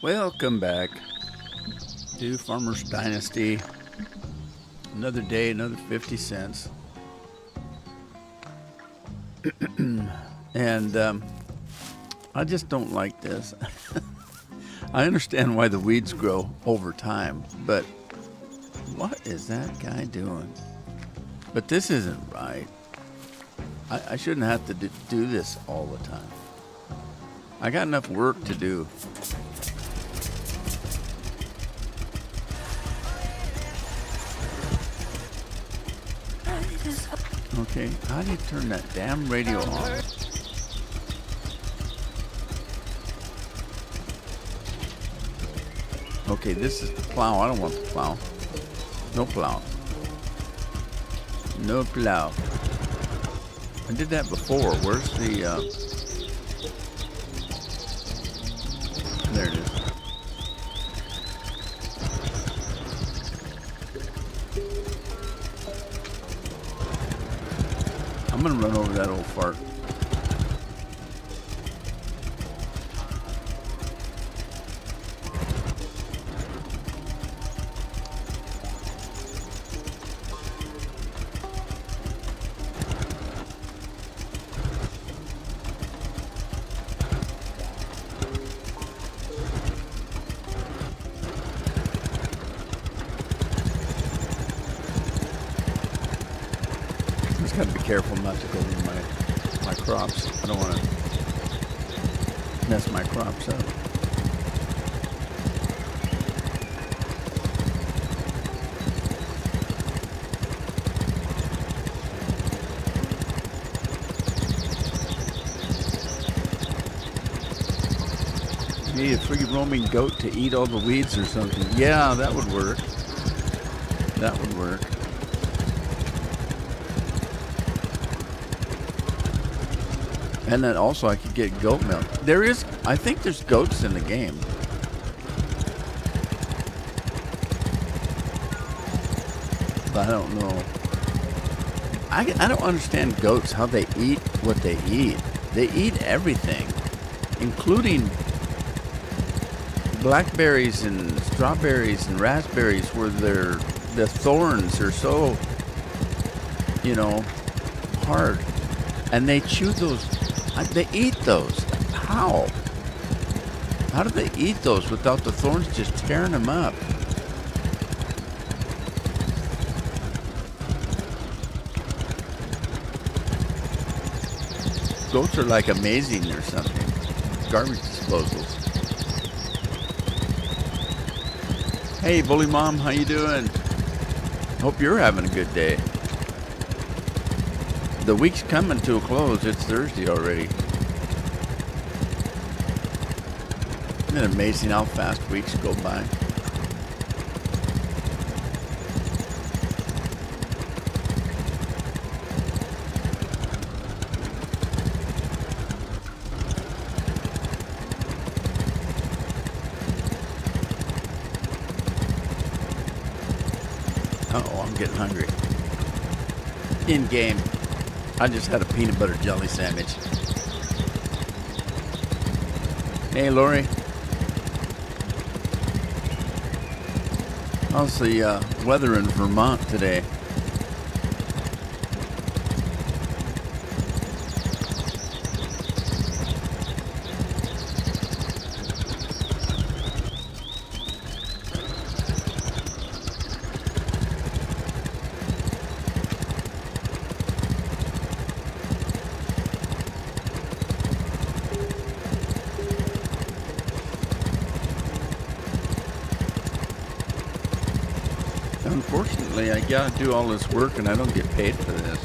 Welcome back to Farmer's Dynasty. Another day, another 50 cents. And I just don't like this. I understand why the weeds grow over time, but what is that guy doing? But this isn't right. I shouldn't have to do this all the time. I got enough work to do. Okay, how do you turn that damn radio on? Okay, this is the plow. I don't want the plow. No plow. No plow. I did that before. Where's the... There it is. I'm gonna run over that old fart. Just gotta be careful not to go near my crops. I don't want to mess my crops up. Need a free roaming goat to eat all the weeds or something. Yeah, that would work. That would work. And then also I could get goat milk. I think there's goats in the game. But I don't know. I don't understand goats, how they eat what they eat. They eat everything, including blackberries and strawberries and raspberries where the thorns are so, hard. And they chew those. They eat those. How? How do they eat those without the thorns just tearing them up? Goats are like amazing or something. Garbage disposals. Hey, Bully Mom, how you doing? Hope you're having a good day. The week's coming to a close. It's Thursday already. Isn't it amazing how fast weeks go by? Uh-oh, I'm getting hungry. In game. I just had a peanut butter jelly sandwich. Hey, Lori. How's the weather in Vermont today? Unfortunately, I gotta do all this work and I don't get paid for this.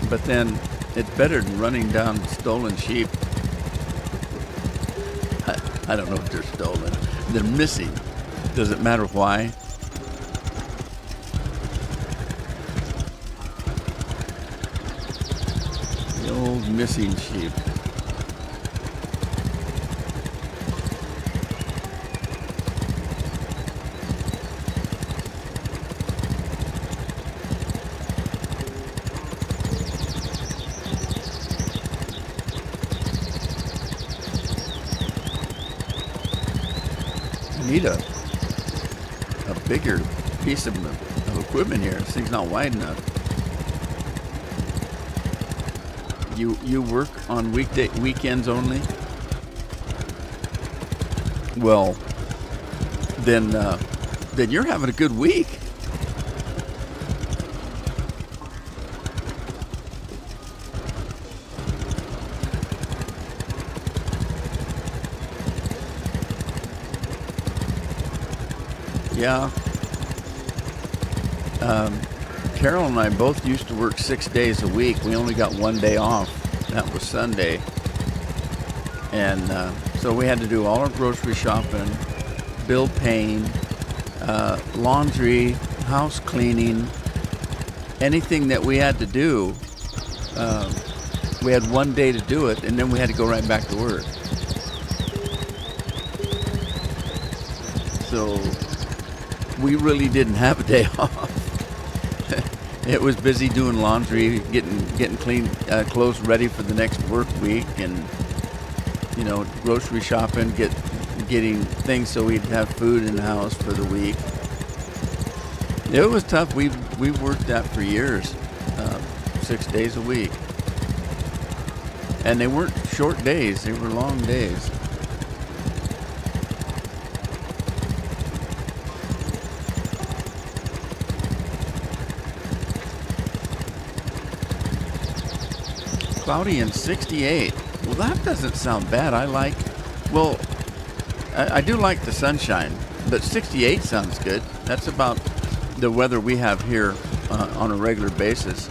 But then, it's better than running down stolen sheep. I don't know if they're stolen. They're missing. Does it matter why? The old missing sheep. need a bigger piece of equipment here. This thing's not wide enough. You work on weekends only? Well, then you're having a good week. Yeah. Carol and I both used to work 6 days a week. We only got one day off. That was Sunday. And so we had to do all our grocery shopping, bill paying, laundry, house cleaning, anything that we had to do. We had one day to do it, and then we had to go right back to work. So we really didn't have a day off. It was busy doing laundry, getting clean clothes ready for the next work week, and grocery shopping, getting things so we'd have food in the house for the week. It was tough. We worked that for years, 6 days a week, and they weren't short days; they were long days. Cloudy and 68. Well, that doesn't sound bad. I do like the sunshine, but 68 sounds good. That's about the weather we have here on a regular basis.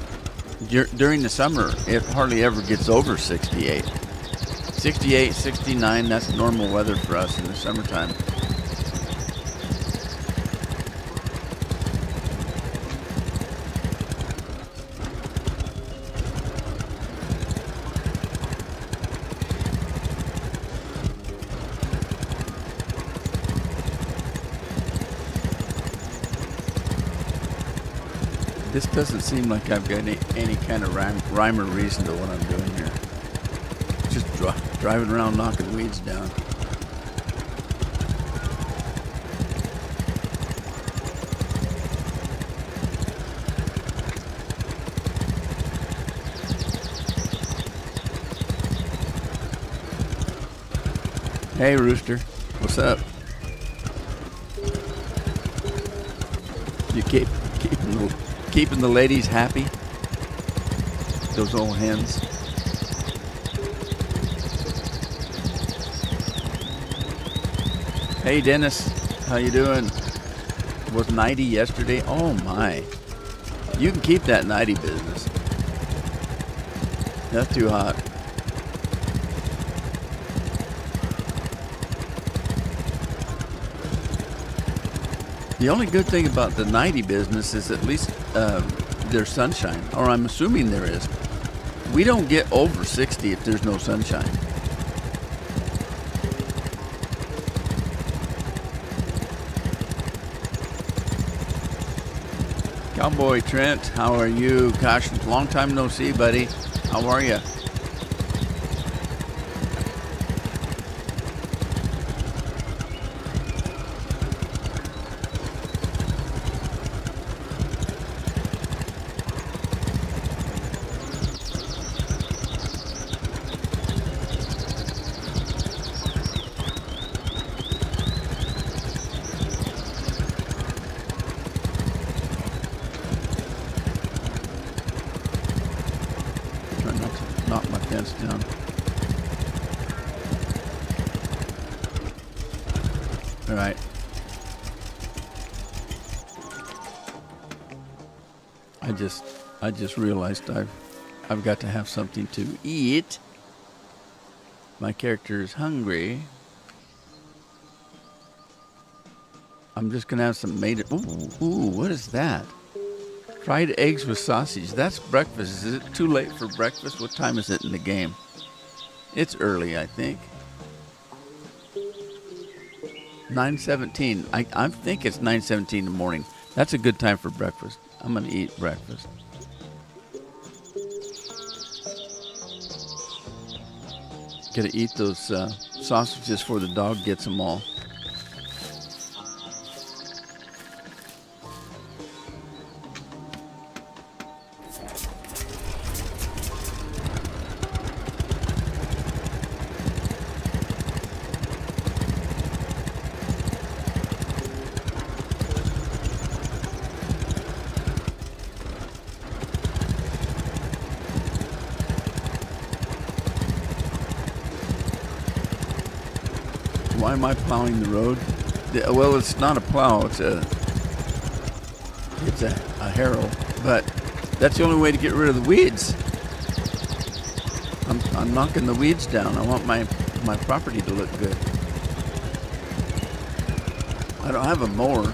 During the summer, it hardly ever gets over 68. 68, 69, that's normal weather for us in the summertime. This doesn't seem like I've got any kind of rhyme or reason to what I'm doing here. Just driving around knocking weeds down. Hey, Rooster. What's up? You keeping the ladies happy? Those old hens. Hey, Dennis. How you doing? Was 90 yesterday? Oh, my. You can keep that 90 business. That's too hot. The only good thing about the 90 business is at least there's sunshine, or I'm assuming there is. We don't get over 60 if there's no sunshine. Cowboy Trent, how are you? Gosh, long time no see, buddy. How are you? Knock my fence down. All right. I just realized I've got to have something to eat. My character is hungry. I'm just gonna have some made. Ooh, what is that? Fried eggs with sausage. That's breakfast. Is it too late for breakfast? What time is it in the game? It's early, I think. 9:17. I think it's 9:17 in the morning. That's a good time for breakfast. I'm going to eat breakfast. Got to eat those sausages before the dog gets them all. Why am I plowing the road? Well, it's not a plow. It's a harrow. But that's the only way to get rid of the weeds. I'm knocking the weeds down. I want my property to look good. I don't have a mower.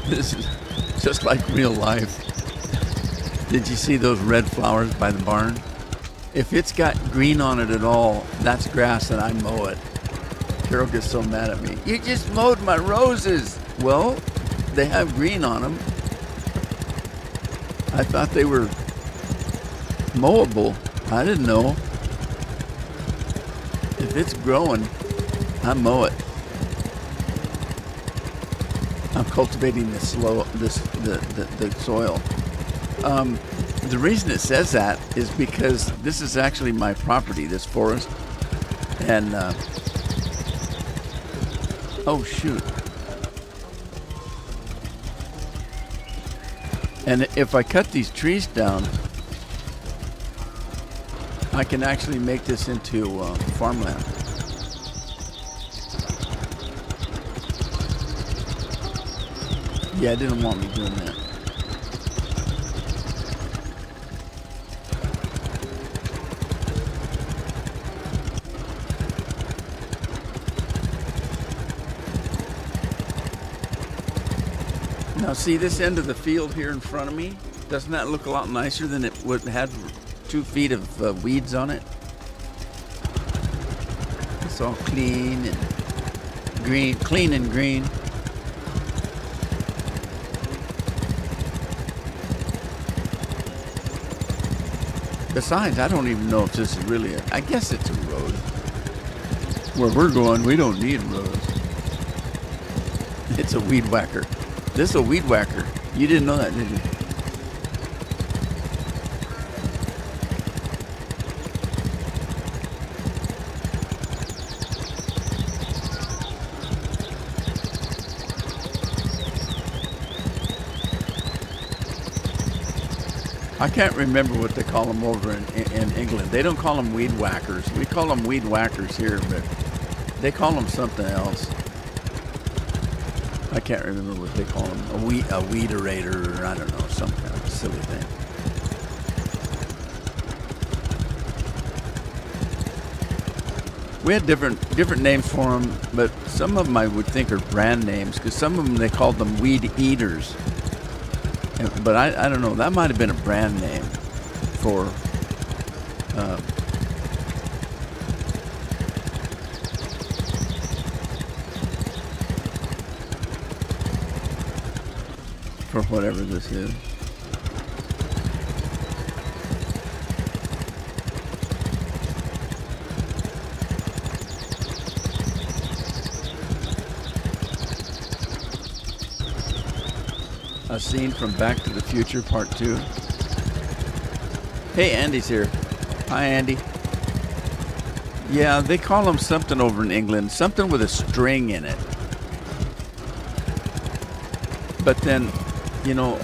This is just like real life. Did you see those red flowers by the barn? If it's got green on it at all, that's grass and I mow it. Carol gets so mad at me. You just mowed my roses. Well, they have green on them. I thought they were mowable. I didn't know. If it's growing, I mow it. I'm cultivating the soil. The reason it says that is because this is actually my property, this forest. And, oh shoot. And if I cut these trees down, I can actually make this into farmland. Yeah, I didn't want me doing that. Now see this end of the field here in front of me? Doesn't that look a lot nicer than it would have 2 feet of weeds on it? It's all clean and green, clean and green. Besides, I don't even know if this is really I guess it's a road. Where we're going, we don't need roads. It's a weed whacker. This is a weed whacker. You didn't know that, did you? I can't remember what they call them over in England. They don't call them weed whackers. We call them weed whackers here, but they call them something else. I can't remember what they call them. A weederator, or I don't know, some kind of silly thing. We had different names for them, but some of them I would think are brand names, because some of them they called them weed eaters. But I don't know, that might have been a brand name for whatever this is. A scene from Back to the Future Part 2. Hey, Andy's here. Hi, Andy. Yeah, they call them something over in England, something with a string in it. But then, you know,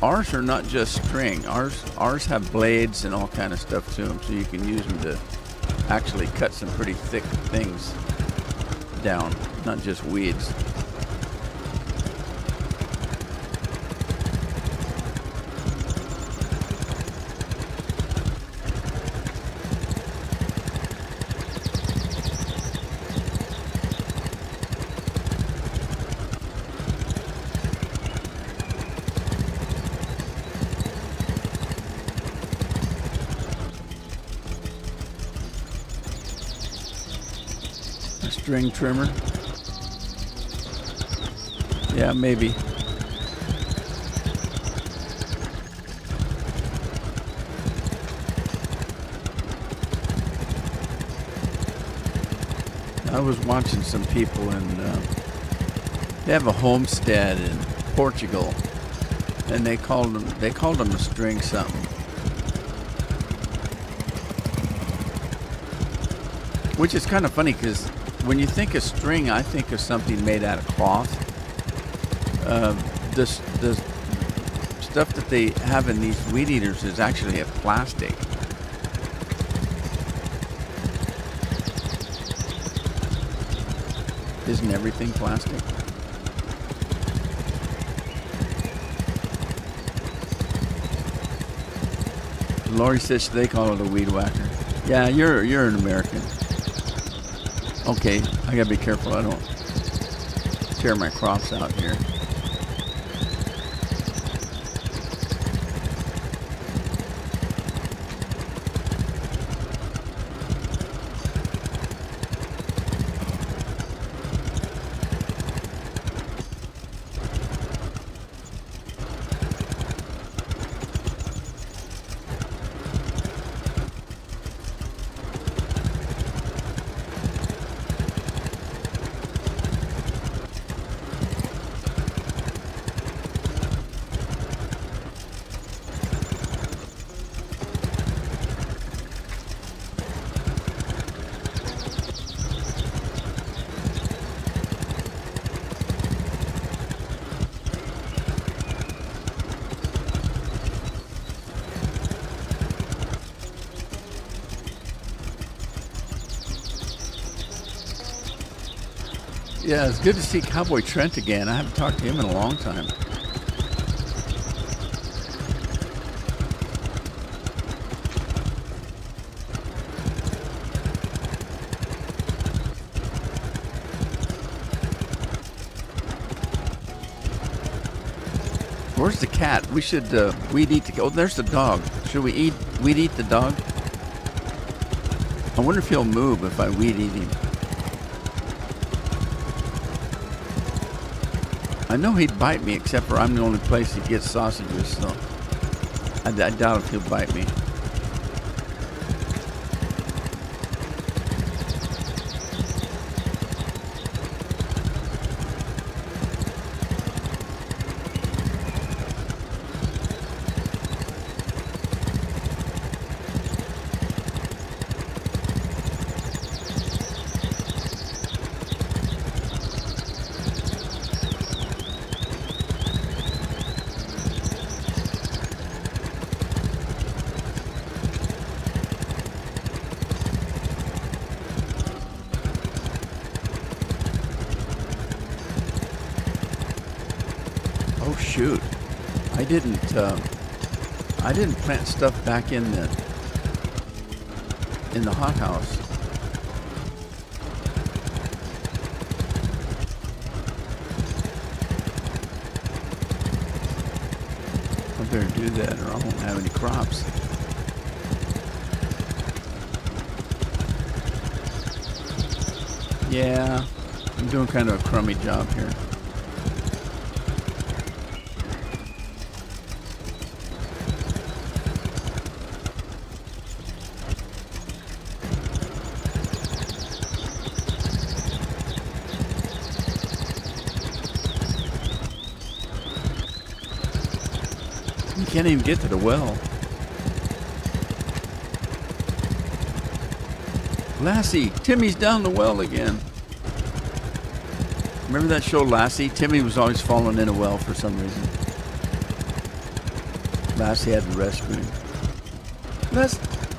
ours are not just string. Ours have blades and all kind of stuff to them, so you can use them to actually cut some pretty thick things down, not just weeds. String trimmer. Yeah, maybe. I was watching some people and they have a homestead in Portugal, and they called them a string something. Which is kind of funny because when you think of string, I think of something made out of cloth. The stuff that they have in these weed eaters is actually a plastic. Isn't everything plastic? Lori says they call it a weed whacker. Yeah, you're an American. Okay, I gotta be careful I don't tear my crops out here. Yeah, it's good to see Cowboy Trent again. I haven't talked to him in a long time. Where's the cat? We should weed eat the... Oh, there's the dog. Should we weed eat the dog? I wonder if he'll move if I weed eat him. I know he'd bite me, except for I'm the only place he gets sausages, so I doubt if he'll bite me. Oh shoot! I didn't plant stuff back in the hothouse. I better do that, or I won't have any crops. Yeah, I'm doing kind of a crummy job here. You can't even get to the well. Lassie, Timmy's down the well again. Remember that show Lassie? Timmy was always falling in a well for some reason. Lassie had to rescue him.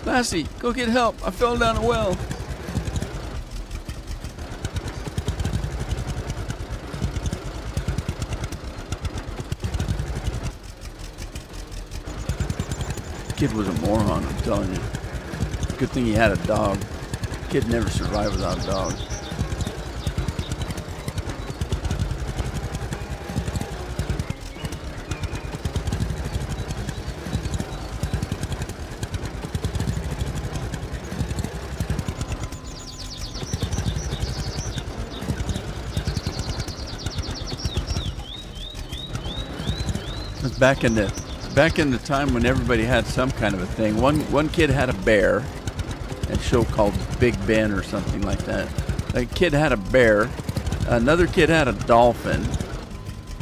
Lassie, go get help. I fell down a well. Kid was a moron, I'm telling you. Good thing he had a dog. Kid never survived without a dog. It's back in the time when everybody had some kind of a thing. One kid had a bear, a show called Big Ben or something like that. A kid had a bear, another kid had a dolphin.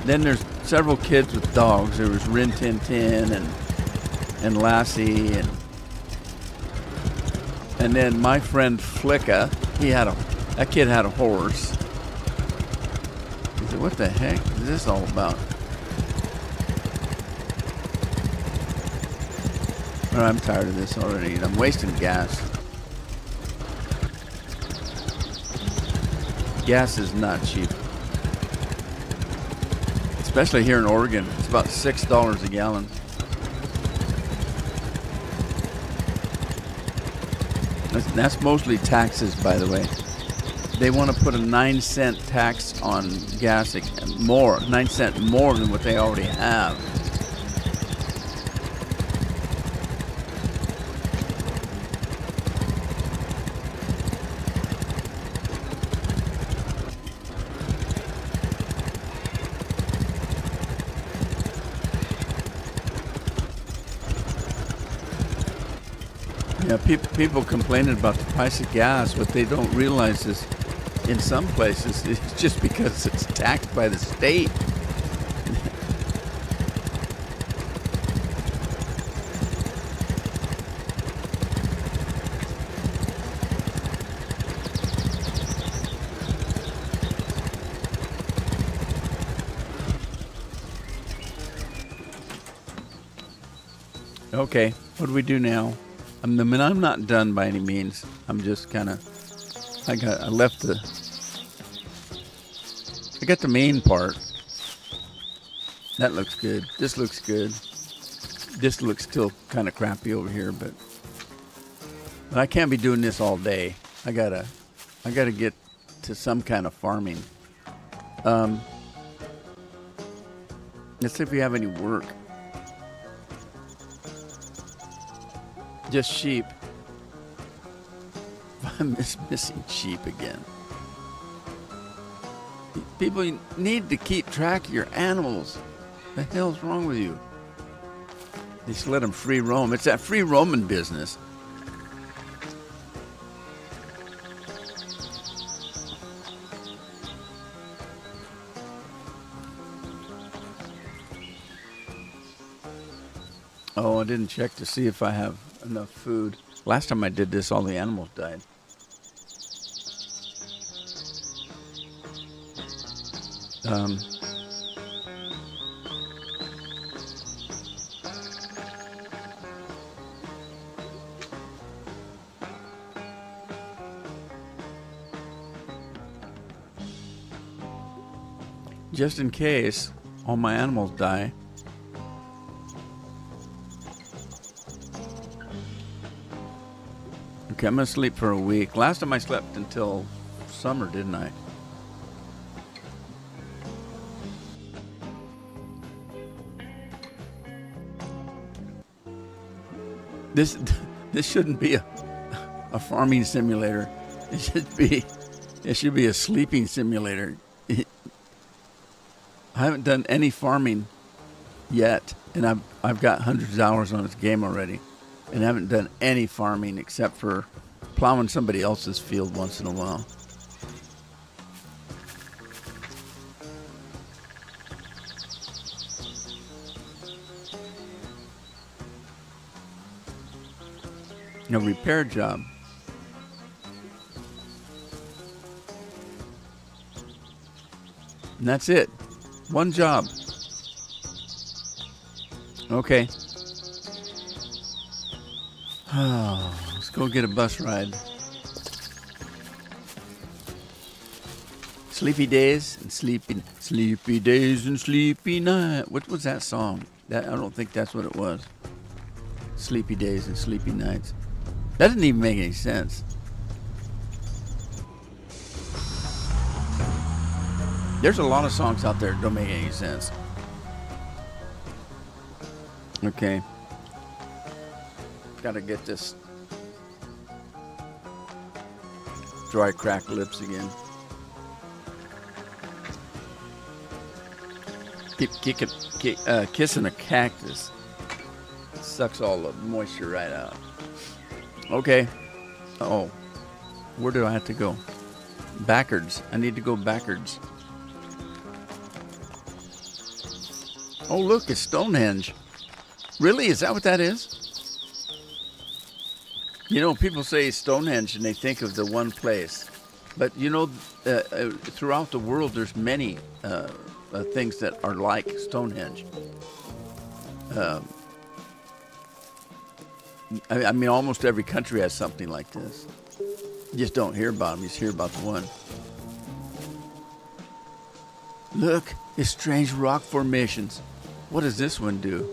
Then there's several kids with dogs. There was Rin Tin Tin and Lassie and then my friend Flicka, that kid had a horse. What the heck is this all about? Oh, I'm tired of this already. I'm wasting gas. Gas is not cheap. Especially here in Oregon. It's about $6 a gallon. That's mostly taxes, by the way. They want to put a 9-cent tax on gas, 9 cents more than what they already have. Yeah, people complaining about the price of gas. What they don't realize is, in some places, it's just because it's taxed by the state. Okay, what do we do now? I mean, I'm not done by any means. I'm just kind of, I got the main part. That looks good. This looks good. This looks still kind of crappy over here, but I can't be doing this all day. I gotta get to some kind of farming. Let's see if we have any work. Just sheep. I'm missing sheep again. People need to keep track of your animals. What the hell's wrong with you? They just let them free roam. It's that free roaming business. Oh, I didn't check to see if I have enough food. Last time I did this, all the animals died. Just in case all my animals die. Okay, I'm gonna sleep for a week. Last time I slept until summer, didn't I? This shouldn't be a farming simulator. It should be a sleeping simulator. I haven't done any farming yet, and I've got hundreds of hours on this game already, and I haven't done any farming except for plowing somebody else's field once in a while. A repair job. And that's it. One job. Okay. Oh, let's go get a bus ride. Sleepy days and sleepy days and sleepy night. What was that song? I don't think that's what it was. Sleepy days and sleepy nights. That doesn't even make any sense. There's a lot of songs out there that don't make any sense. Okay. Gotta get this dry cracked lips again. Keep kissing a cactus. It sucks all the moisture right out. Okay. Oh, where do I have to go? Backwards. I need to go backwards. Oh, look, it's Stonehenge. Really? Is that what that is? You know, people say Stonehenge and they think of the one place. But you know, throughout the world, there's many things that are like Stonehenge. I mean, almost every country has something like this. You just don't hear about them. You just hear about the one. Look, it's strange rock formations. What does this one do?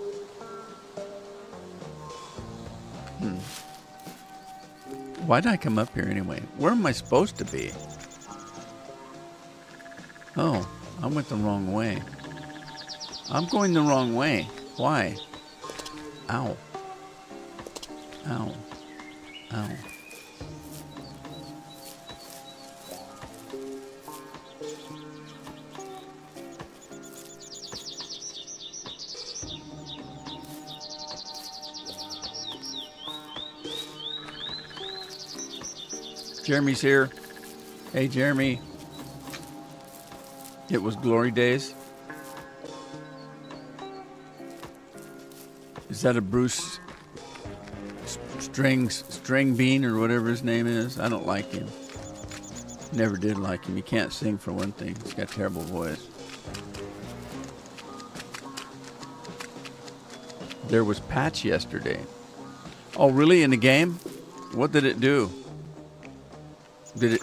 Why did I come up here anyway? Where am I supposed to be? Oh, I went the wrong way. I'm going the wrong way. Why? Ow. Ow. Ow. Jeremy's here. Hey, Jeremy. It was glory days. Is that a Bruce String Bean or whatever his name is? I don't like him. Never did like him. He can't sing for one thing. He's got a terrible voice. There was Patch yesterday. Oh, really? In the game? What did it do? Did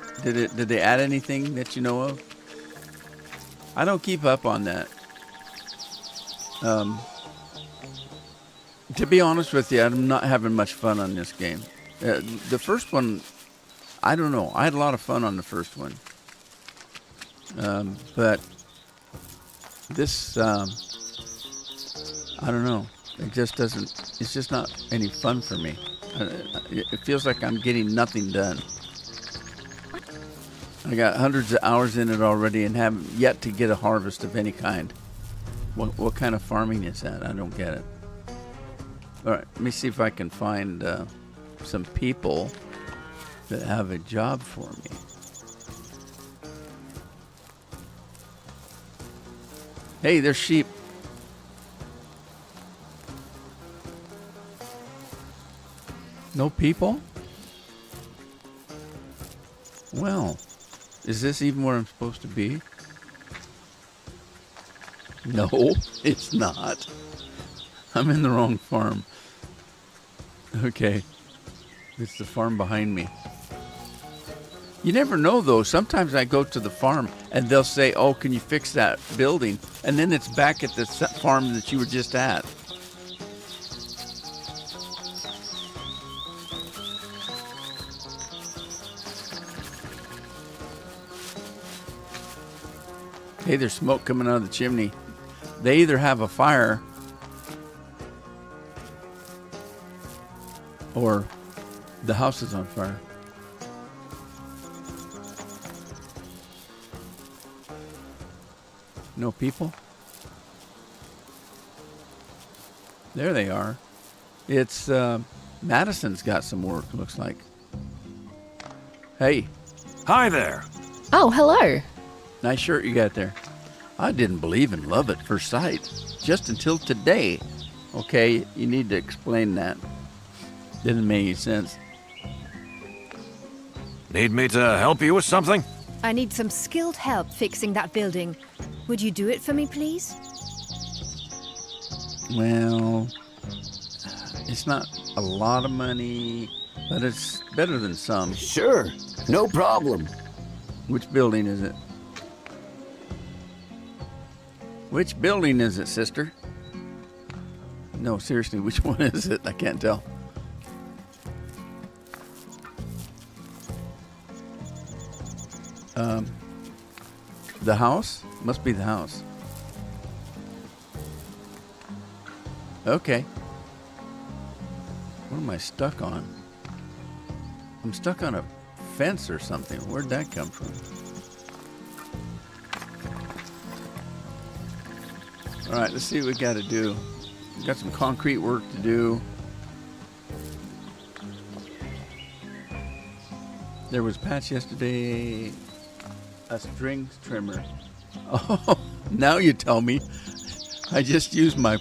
they add anything that you know of? I don't keep up on that. To be honest with you, I'm not having much fun on this game. The first one, I don't know. I had a lot of fun on the first one. But this, I don't know. It just doesn't, it's just not any fun for me. It feels like I'm getting nothing done. I got hundreds of hours in it already and haven't yet to get a harvest of any kind. What kind of farming is that? I don't get it. All right, let me see if I can find some people that have a job for me. Hey, there's sheep. No people? Well, is this even where I'm supposed to be? No, it's not. I'm in the wrong farm. Okay. It's the farm behind me. You never know, though. Sometimes I go to the farm and they'll say, oh, can you fix that building? And then it's back at the farm that you were just at. Hey, there's smoke coming out of the chimney. They either have a fire or the house is on fire. No people? There they are. It's Madison's got some work, looks like. Hey. Hi there. Oh, hello. Nice shirt you got there. I didn't believe in love at first sight, just until today. Okay, you need to explain that. Didn't make any sense. Need me to help you with something? I need some skilled help fixing that building. Would you do it for me, please? Well, it's not a lot of money, but it's better than some. Sure, no problem. Which building is it? Which building is it, sister? No, seriously, which one is it? I can't tell. The house? Must be the house. Okay. What am I stuck on? I'm stuck on a fence or something. Where'd that come from? All right, let's see what we got to do. We've got some concrete work to do. There was Patch yesterday. A string trimmer. Oh, now you tell me. I just used my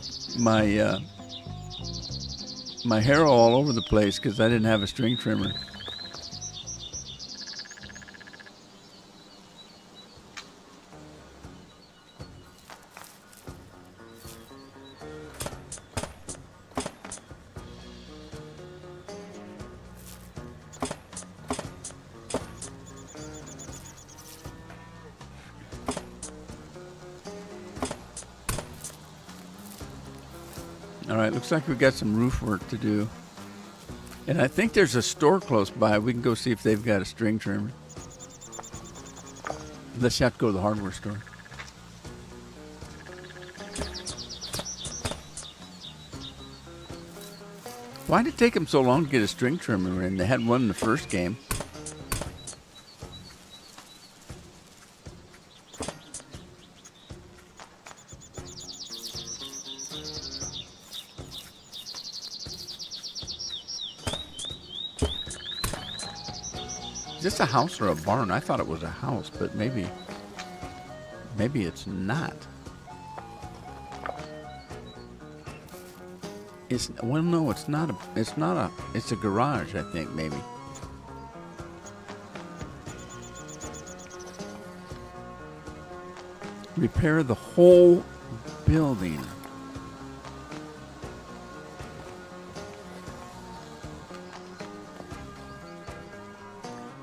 hair all over the place because I didn't have a string trimmer. All right, looks like we got some roof work to do. And I think there's a store close by. We can go see if they've got a string trimmer. Let's have to go to the hardware store. Why did it take them so long to get a string trimmer in? They had one in the first game. Is this a house or a barn? I thought it was a house, but maybe it's not. Well, no, it's not it's a garage, I think, maybe. Repair the whole building.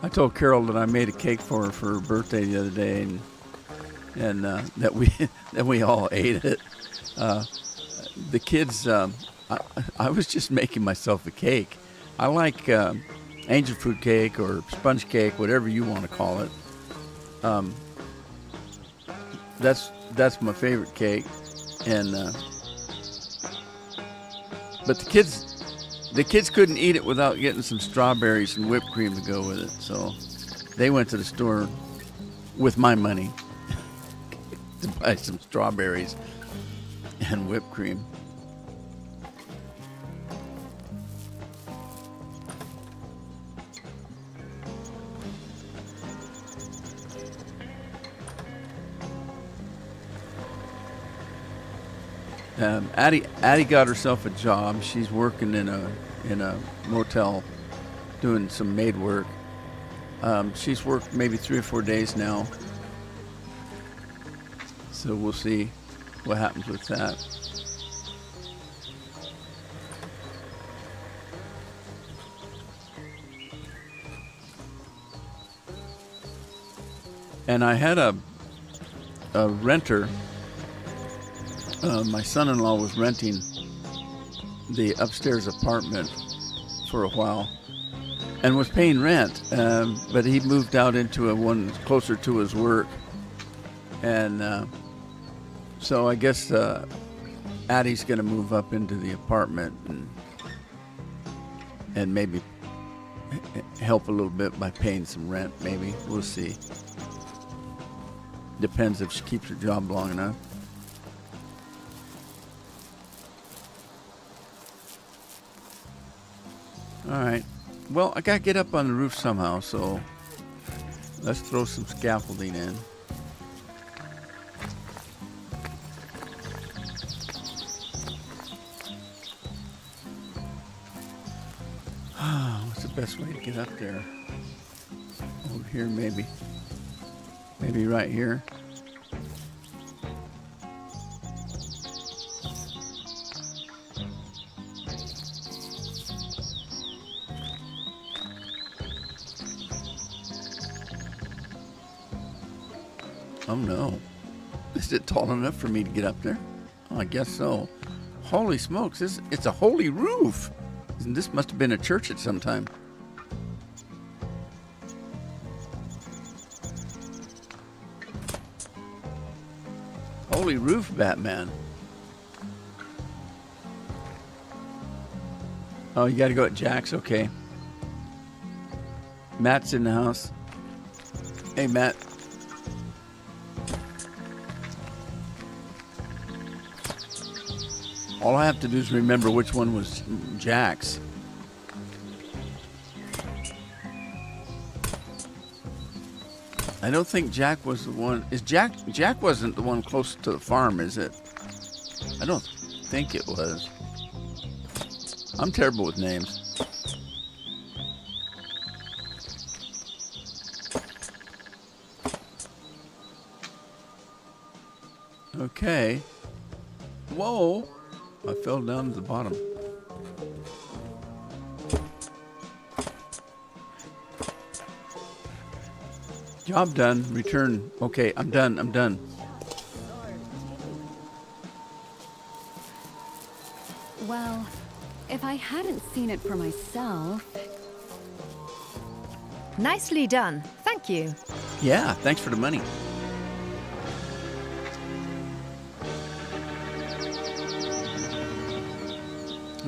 I told Carol that I made a cake for her for her birthday the other day, and that we all ate it. The kids, I was just making myself a cake. I like angel food cake or sponge cake, whatever you want to call it. That's my favorite cake, and but the kids couldn't eat it without getting some strawberries and whipped cream to go with it. So they went to the store with my money to buy some strawberries and whipped cream. Addie got herself a job. She's working in a motel, doing some maid work. She's worked maybe 3 or 4 days now, so we'll see what happens with that. And I had a renter. My son-in-law was renting the upstairs apartment for a while and was paying rent, but he moved out into a one closer to his work, and so I guess Addie's going to move up into the apartment and maybe help a little bit by paying some rent. Maybe we'll see. Depends if she keeps her job long enough. All right. Well, I gotta get up on the roof somehow, so let's throw some scaffolding in. What's the best way to get up there? Over here, maybe. Maybe right here. Oh no. Is it tall enough for me to get up there? Oh, I guess so. Holy smokes, it's a holy roof. This must have been a church at some time. Holy roof, Batman. Oh, you gotta go at Jack's? Okay. Matt's in the house. Hey, Matt. All I have to do is remember which one was Jack's. I don't think Jack was the one. Jack wasn't the one close to the farm, is it? I don't think it was. I'm terrible with names. Okay. Whoa. I fell down to the bottom. Job done. Return. Okay, I'm done. Well, if I hadn't seen it for myself... Nicely done. Thank you. Yeah, thanks for the money.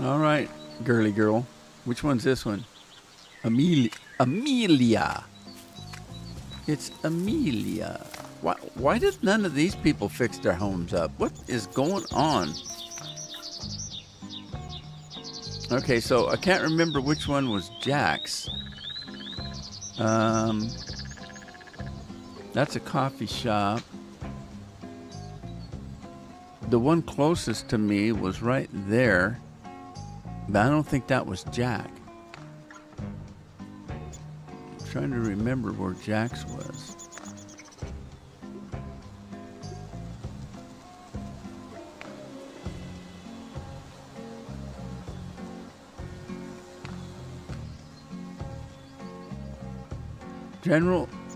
All right, girly girl. Which one's this one? Amelia. It's Amelia. Why did none of these people fix their homes up? What is going on? Okay, so I can't remember which one was Jack's. That's a coffee shop. The one closest to me was right there, but I don't think that was Jack. I'm trying to remember where Jack's was.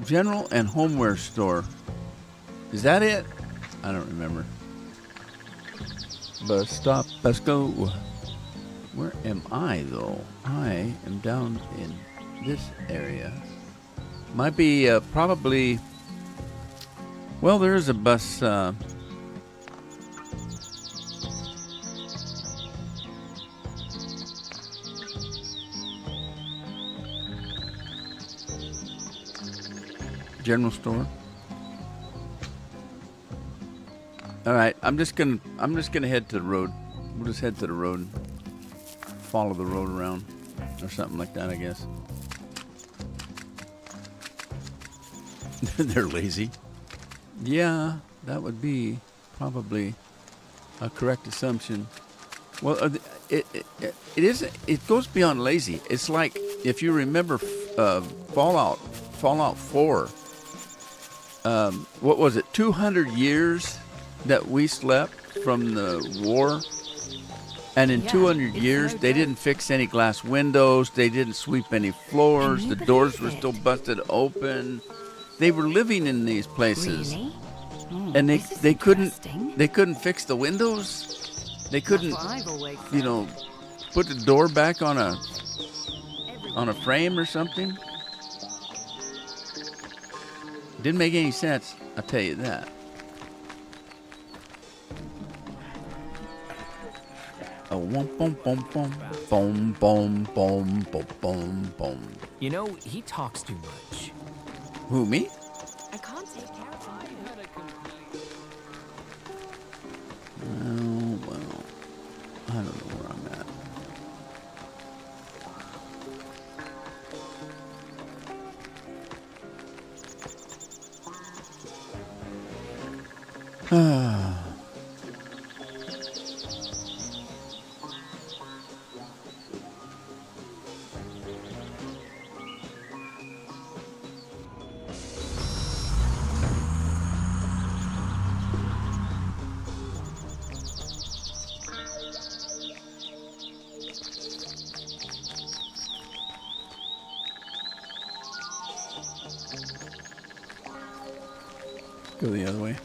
General and homeware store. Is that it? I don't remember. Bus stop. Let's go. Where am I though? I am down in this area. Might be probably. Well, there is a bus. General store. All right, I'm just gonna head to the road. We'll just head to the road, and follow the road around, or something like that, I guess. They're lazy. Yeah, that would be probably a correct assumption. Well, it goes beyond lazy. It's like if you remember Fallout 4. What was it? 200 years that we slept from the war, and in 200 years they didn't fix any glass windows, they didn't sweep any floors, the doors were still busted open. They were living in these places. Really? And This is they couldn't interesting. fix the windows. They couldn't, That's what I've always you said. know, put the door back on a frame or something. Didn't make any sense, I'll tell you that. Oh, boom, boom, boom, boom, boom, boom, boom, boom, boom, boom. You know, he talks too much. Who, me? I can't take care of it. Well, I don't know where I'm at. Go the other way.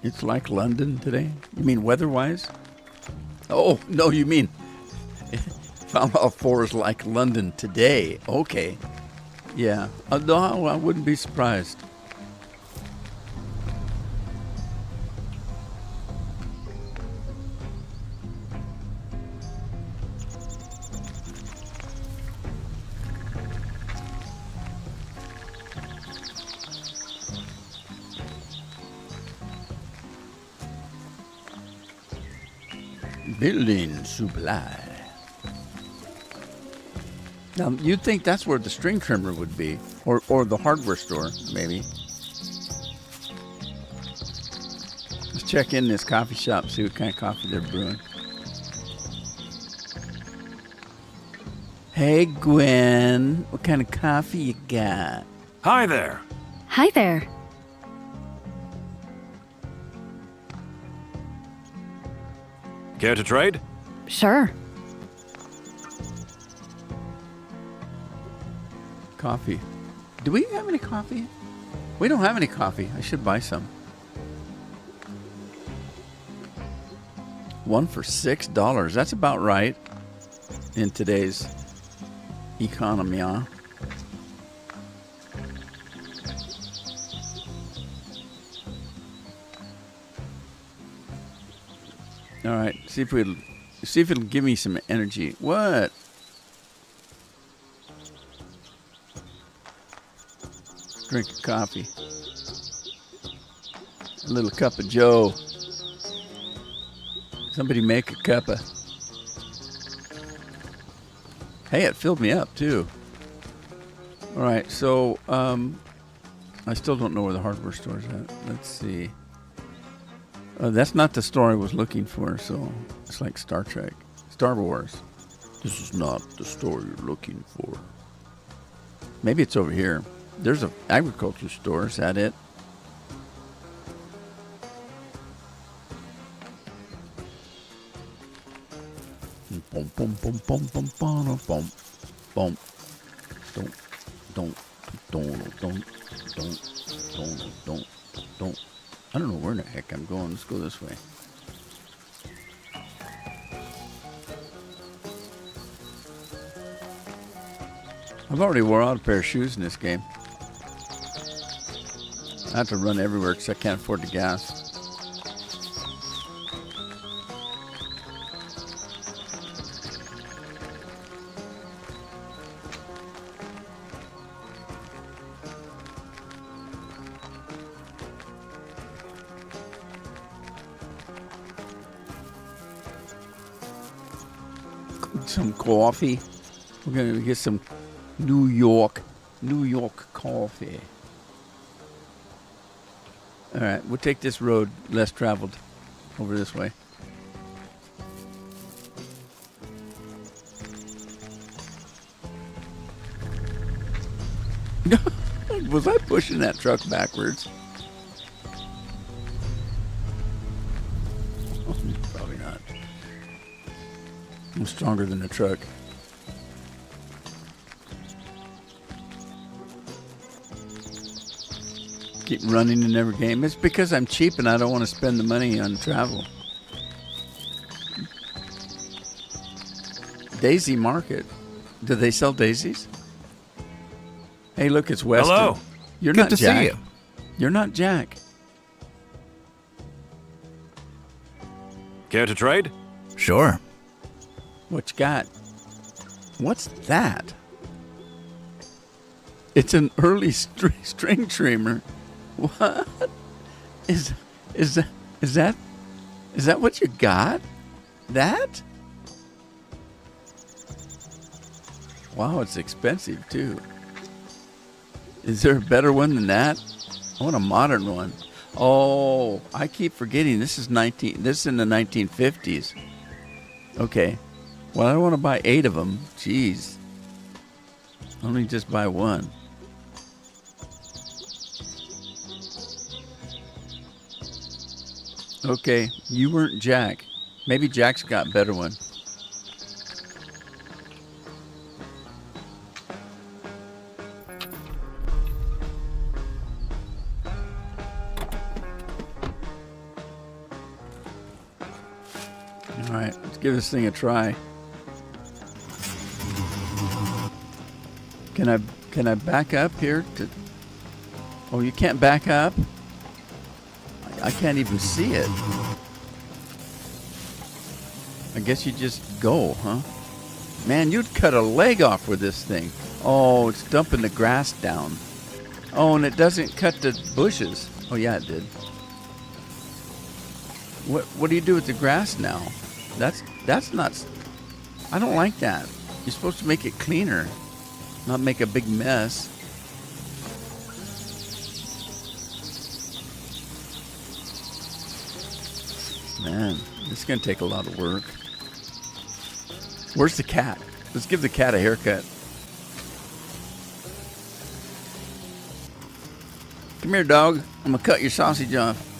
It's like London today? You mean weather-wise? Oh, no, you mean Fallout 4 is like London today. Okay. Yeah. No, I wouldn't be surprised. Building supply. Now, you'd think that's where the string trimmer would be, or the hardware store, maybe. Let's check in this coffee shop, see what kind of coffee they're brewing. Hey, Gwen, what kind of coffee you got? Hi there. Hi there. Care to trade? Sure. Coffee. Do we have any coffee? We don't have any coffee. I should buy some. One for $6. That's about right in today's economy, huh? All right, see if it'll give me some energy. What? Drink a coffee. A little cup of Joe. Somebody make a cuppa. Hey, it filled me up too. All right, so I still don't know where the hardware store is at. Let's see. That's not the store I was looking for, so it's like Star Trek. Star Wars. This is not the store you're looking for. Maybe it's over here. There's an agriculture store. Is that it? Boom, boom, boom, boom, boom, boom, boom, boom. Don't. I don't know where the heck I'm going. Let's go this way. I've already wore out a pair of shoes in this game. I have to run everywhere because I can't afford the gas. Some coffee. We're gonna get some New York coffee. All right, we'll take this road less traveled over this way. Was I pushing that truck backwards? Oh, probably not. I'm stronger than the truck. Keep running in every game. It's because I'm cheap and I don't want to spend the money on travel. Daisy Market. Do they sell daisies? Hey, look, it's Weston. Hello. You're Good not to Jack. see you. You're not Jack. Care to trade? Sure. What you got? What's that? It's an early string trimmer. What is that what you got? That? Wow, it's expensive too. Is there a better one than that? I want a modern one. Oh, I keep forgetting this is in the 1950s. Okay. Well, I don't want to buy 8 of them. Jeez. Only just buy one. Okay, you weren't Jack. Maybe Jack's got a better one. All right, let's give this thing a try. Can I back up here to? Oh, you can't back up? I can't even see it. I guess you just go, huh? Man, you'd cut a leg off with this thing. Oh, it's dumping the grass down. Oh, and it doesn't cut the bushes. Oh, yeah, it did. What do you do with the grass now? That's not... I don't like that. You're supposed to make it cleaner, not make a big mess. Man, this is going to take a lot of work. Where's the cat? Let's give the cat a haircut. Come here, dog. I'm going to cut your sausage off.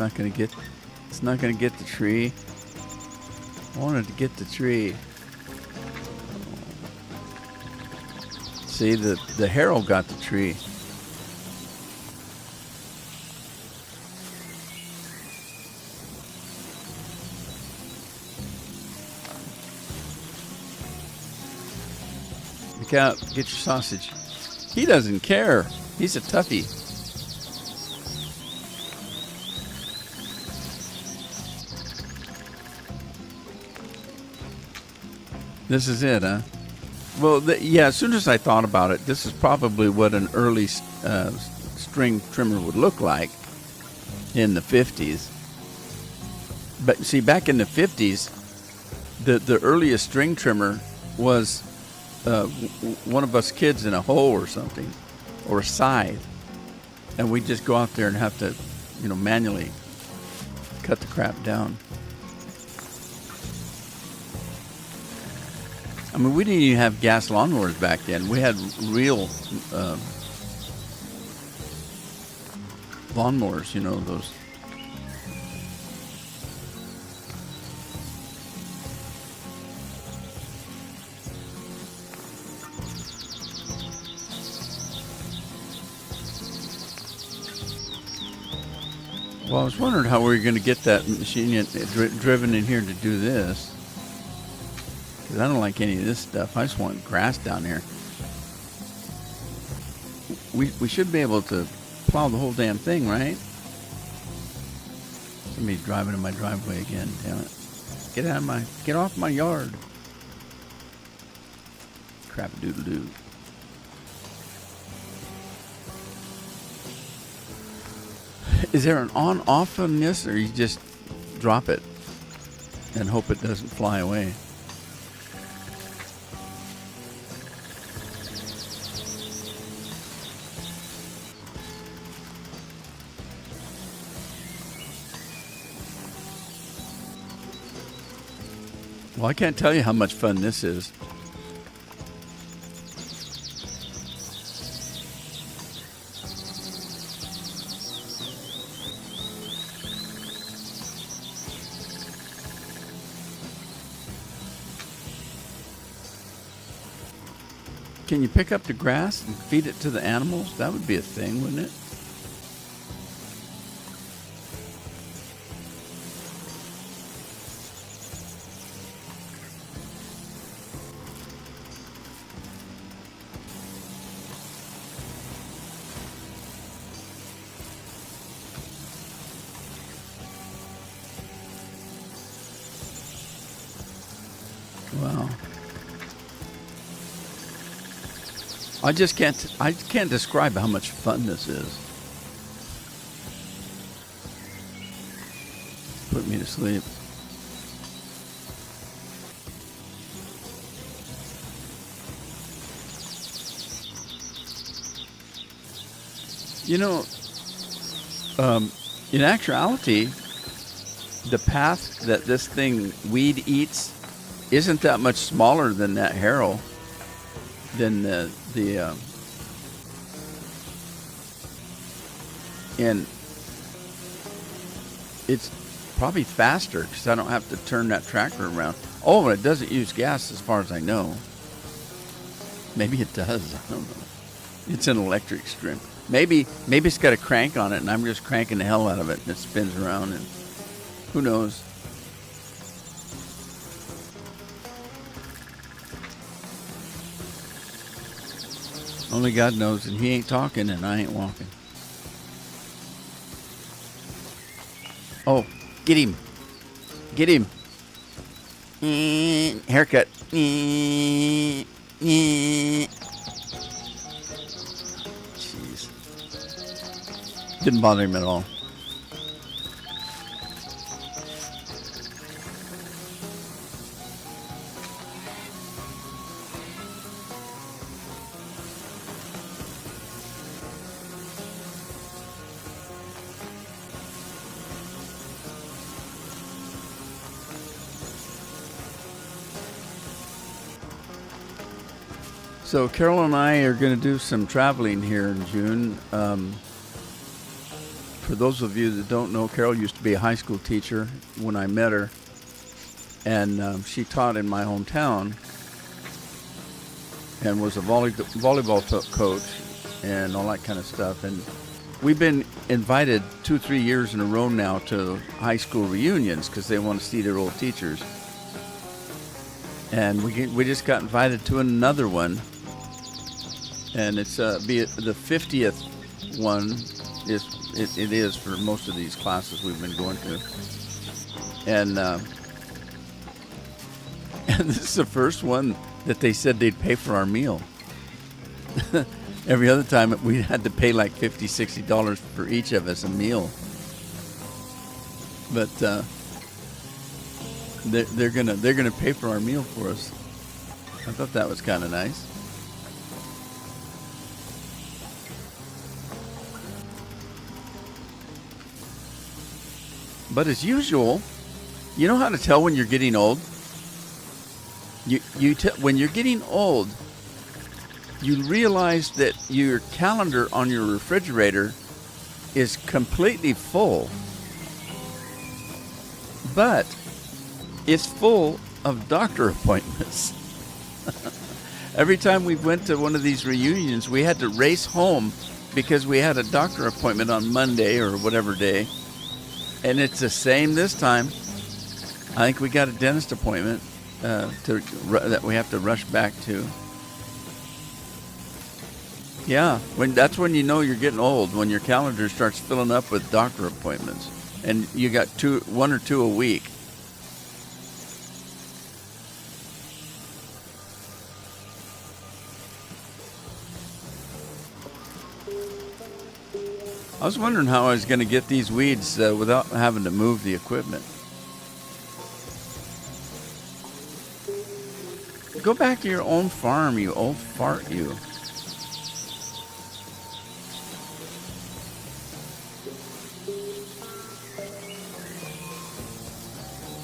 not gonna get the tree. I wanted to get the tree. See, the Herald got the tree. Look out, get your sausage. He doesn't care. He's a toughie. This is it, huh? Well, yeah, as soon as I thought about it, this is probably what an early string trimmer would look like in the 50s. But see, back in the 50s, the earliest string trimmer was one of us kids in a hoe or something, or a scythe. And we'd just go out there and have to, manually cut the crap down. I mean, we didn't even have gas lawnmowers back then. We had real lawnmowers, those. Well, I was wondering how we were going to get that machine driven in here to do this. Because I don't like any of this stuff. I just want grass down here. We should be able to plow the whole damn thing, right? Somebody's driving in my driveway again. Damn it! Get off my yard! Crap doodle doo. Is there an on-off on this, or you just drop it and hope it doesn't fly away? Well, I can't tell you how much fun this is. Can you pick up the grass and feed it to the animals? That would be a thing, wouldn't it? Wow. I can't describe how much fun this is. Put me to sleep. In actuality, the path that this thing weed eats isn't that much smaller than that harrow, than and it's probably faster because I don't have to turn that tractor around. Oh, and it doesn't use gas as far as I know. Maybe it does. I don't know. It's an electric string. Maybe it's got a crank on it, and I'm just cranking the hell out of it, and it spins around, and who knows? Only God knows, and he ain't talking, and I ain't walking. Oh, get him. Get him. Haircut. Jeez. Didn't bother him at all. So Carol and I are going to do some traveling here in June. For those of you that don't know, Carol used to be a high school teacher when I met her, and she taught in my hometown and was a volleyball coach and all that kind of stuff. And we've been invited 2-3 years in a row now to high school reunions because they want to see their old teachers. And we just got invited to another one, and it's the 50th one. It is for most of these classes we've been going to, and this is the first one that they said they'd pay for our meal. Every other time we had to pay like $50-$60 for each of us a meal, but they're gonna pay for our meal for us. I thought that was kind of nice. But as usual, you know how to tell when you're getting old? When you're getting old, you realize that your calendar on your refrigerator is completely full. But it's full of doctor appointments. Every time we went to one of these reunions, we had to race home because we had a doctor appointment on Monday or whatever day. And it's the same this time. I think we got a dentist appointment that we have to rush back to. Yeah, that's when you know you're getting old, when your calendar starts filling up with doctor appointments, and you got 1 or 2 a week. I was wondering how I was going to get these weeds without having to move the equipment. Go back to your own farm, you old fart, you.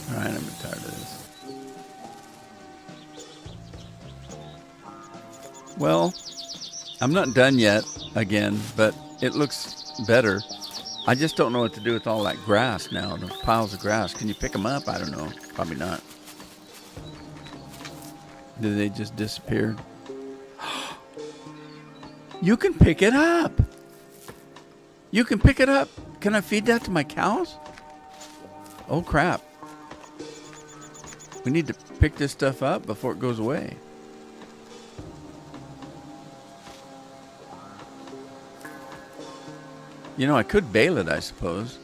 All right, I'm tired of this. Well, I'm not done yet again, but it looks better. I just don't know what to do with all that grass now, the piles of grass. Can you pick them up? I don't know. Probably not. Did they just disappear? You can pick it up. You can pick it up. Can I feed that to my cows? Oh, crap. We need to pick this stuff up before it goes away. You know, I could bale it, I suppose.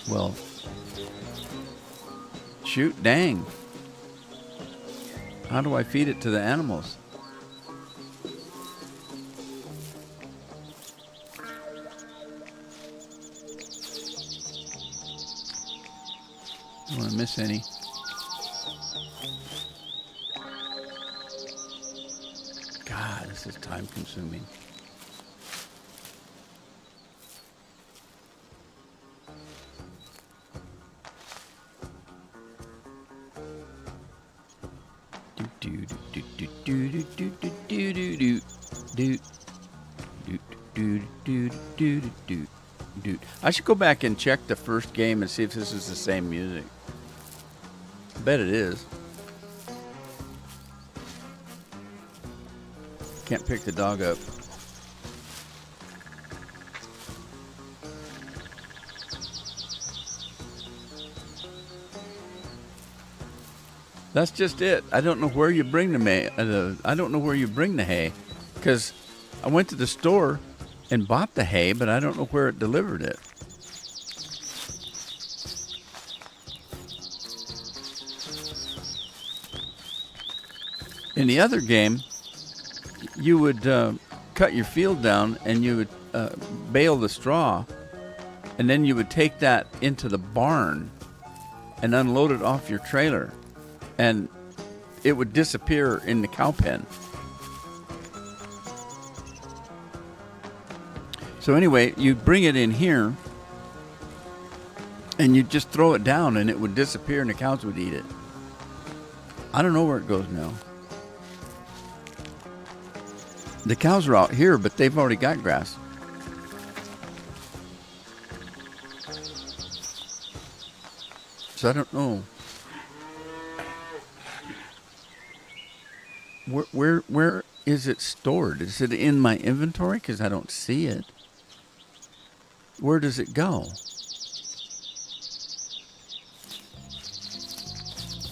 Well, shoot, dang. How do I feed it to the animals? Don't want to miss any. God, this is time consuming. I should go back and check the first game and see if this is the same music. I bet it is. Can't pick the dog up. That's just it. I don't know where you bring I don't know where you bring the hay, because I went to the store and bought the hay, but I don't know where it delivered it. In the other game, you would cut your field down and you would bale the straw, and then you would take that into the barn and unload it off your trailer, and it would disappear in the cow pen. So anyway, you bring it in here and you just throw it down and it would disappear and the cows would eat it. I don't know where it goes now. The cows are out here, but they've already got grass. So I don't know. Where is it stored? Is it in my inventory? Because I don't see it. Where does it go?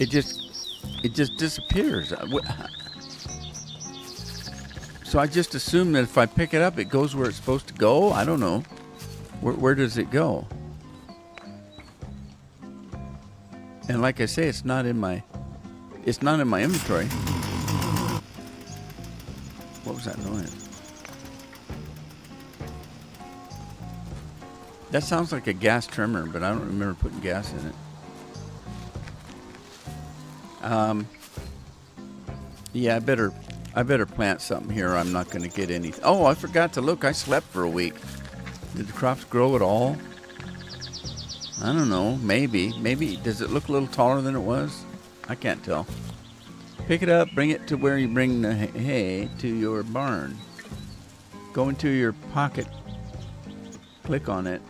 It just disappears. So I just assume that if I pick it up, it goes where it's supposed to go. I don't know. Where does it go? And like I say, it's not in my inventory. What was that noise? That sounds like a gas trimmer, but I don't remember putting gas in it. Yeah, I better plant something here. I'm not going to get anything. Oh, I forgot to look. I slept for a week. Did the crops grow at all? I don't know. Maybe. Does it look a little taller than it was? I can't tell. Pick it up. Bring it to where you bring the hay to your barn. Go into your pocket. Click on it.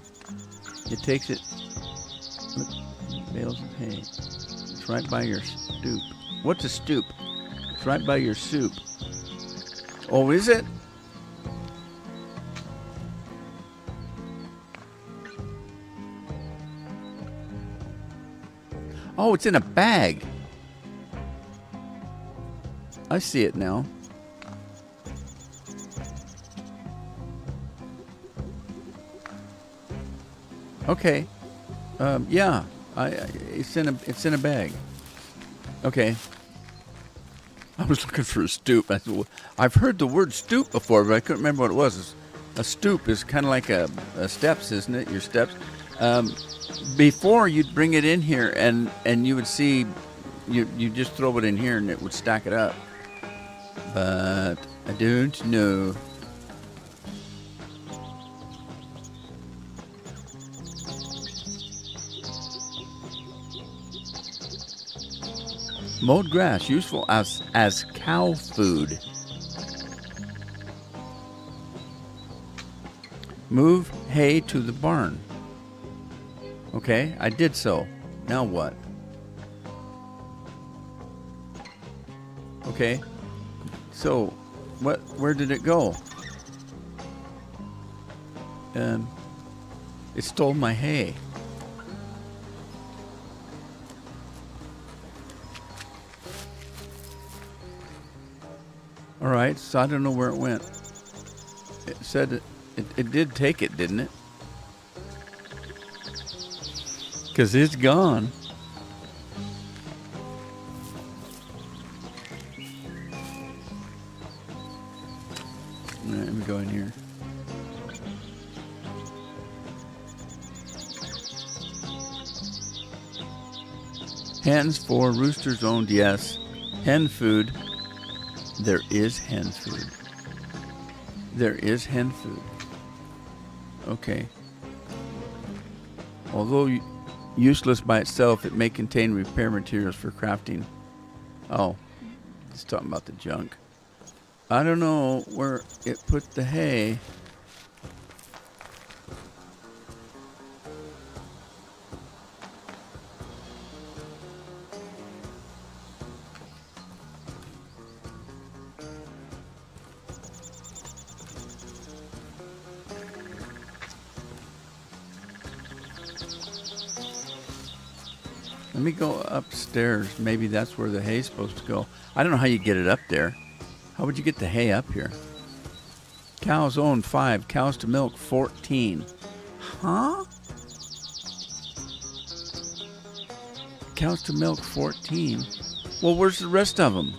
It takes it. Look, bales of hay. It's right by your stoop. What's a stoop? It's right by your soup. Oh, is it? Oh, it's in a bag. I see it now. Okay. Yeah. It's in a bag. Okay. I was looking for a stoop. I've heard the word stoop before, but I couldn't remember what it was. A stoop is kind of like a steps, isn't it? Your steps. Before you'd bring it in here, and you would see, you just throw it in here and it would stack it up. But I don't know. Mowed grass, useful as cow food. Move hay to the barn. Okay, I did so. Now what? Okay. So, where did it go? It stole my hay. All right, so I don't know where it went. It said it did take it, didn't it? Because it's gone. All right, let me go in here. Hens for roosters owned, yes. Hen food. There is hen food. There is hen food. Okay. Although useless by itself, it may contain repair materials for crafting. Oh, it's talking about the junk. I don't know where it put the hay. Let me go upstairs. Maybe that's where the hay's supposed to go. I don't know how you get it up there. How would you get the hay up here? Cows own 5. Cows to milk 14. Huh? Cows to milk 14. Well, where's the rest of them?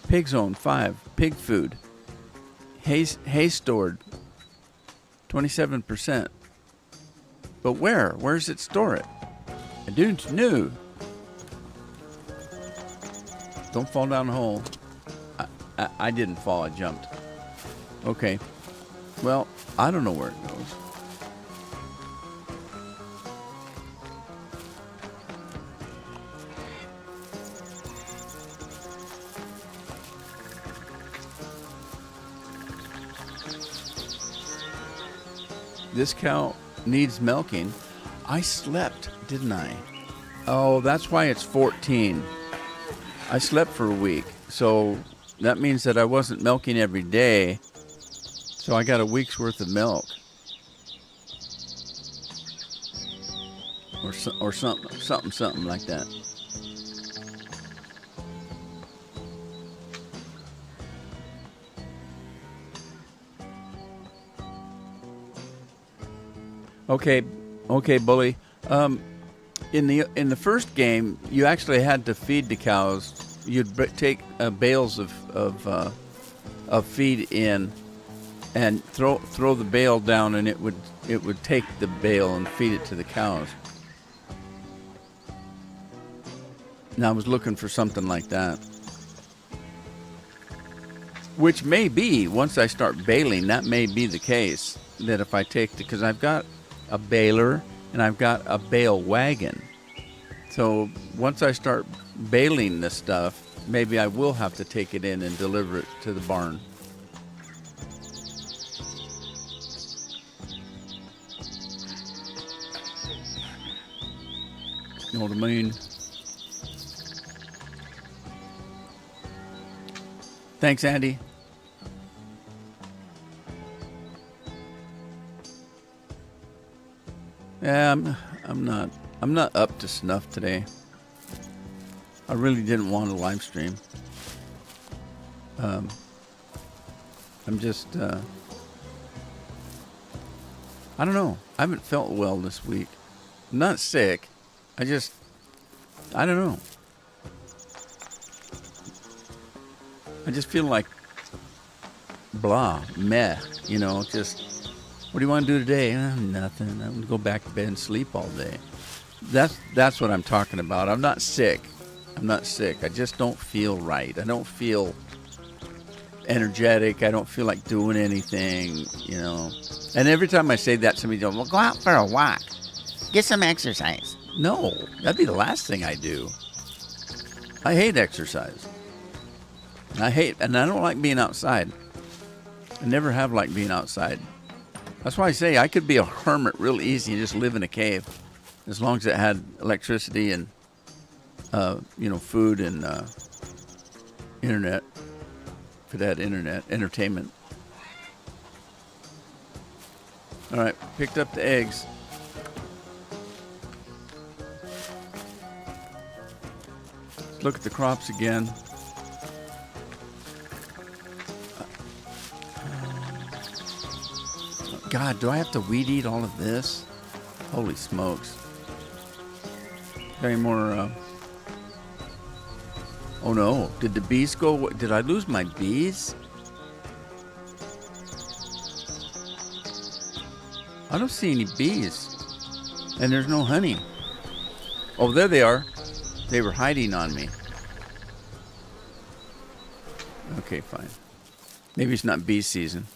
Pigs own 5. Pig food. Hay stored. 27%. But where? Where does it store it? I don't know. Don't fall down the hole. I didn't fall. I jumped. Okay. Well, I don't know where it goes. This cow needs milking. I slept, didn't I? Oh, that's why it's 14. I slept for a week. So that means that I wasn't milking every day. So I got a week's worth of milk. Or something like that. Okay, Bully. In the first game, you actually had to feed the cows. You'd take bales of feed in, and throw the bale down, and it would take the bale and feed it to the cows. And I was looking for something like that, which may be once I start baling. That may be the case. That if I take because I've got a baler and I've got a bale wagon. So once I start baling this stuff, maybe I will have to take it in and deliver it to the barn. You know what I mean? Thanks, Andy. Yeah, I'm not up to snuff today. I really didn't want to live stream. I'm just I don't know. I haven't felt well this week. I'm not sick. I don't know. I just feel like blah, meh, just what do you want to do today? Nothing. I'm going to go back to bed and sleep all day. That's what I'm talking about. I'm not sick. I just don't feel right. I don't feel energetic. I don't feel like doing anything, And every time I say that, somebody goes, well, go out for a walk. Get some exercise. No, that'd be the last thing I do. I hate exercise. And I don't like being outside. I never have liked being outside. That's why I say I could be a hermit real easy and just live in a cave. As long as it had electricity and, food and internet. If it had internet, entertainment. All right, picked up the eggs. Let's look at the crops again. God, do I have to weed eat all of this? Holy smokes. Any more, oh no, did the bees go? Did I lose my bees? I don't see any bees. And there's no honey. Oh, there they are. They were hiding on me. Okay, fine. Maybe it's not bee season.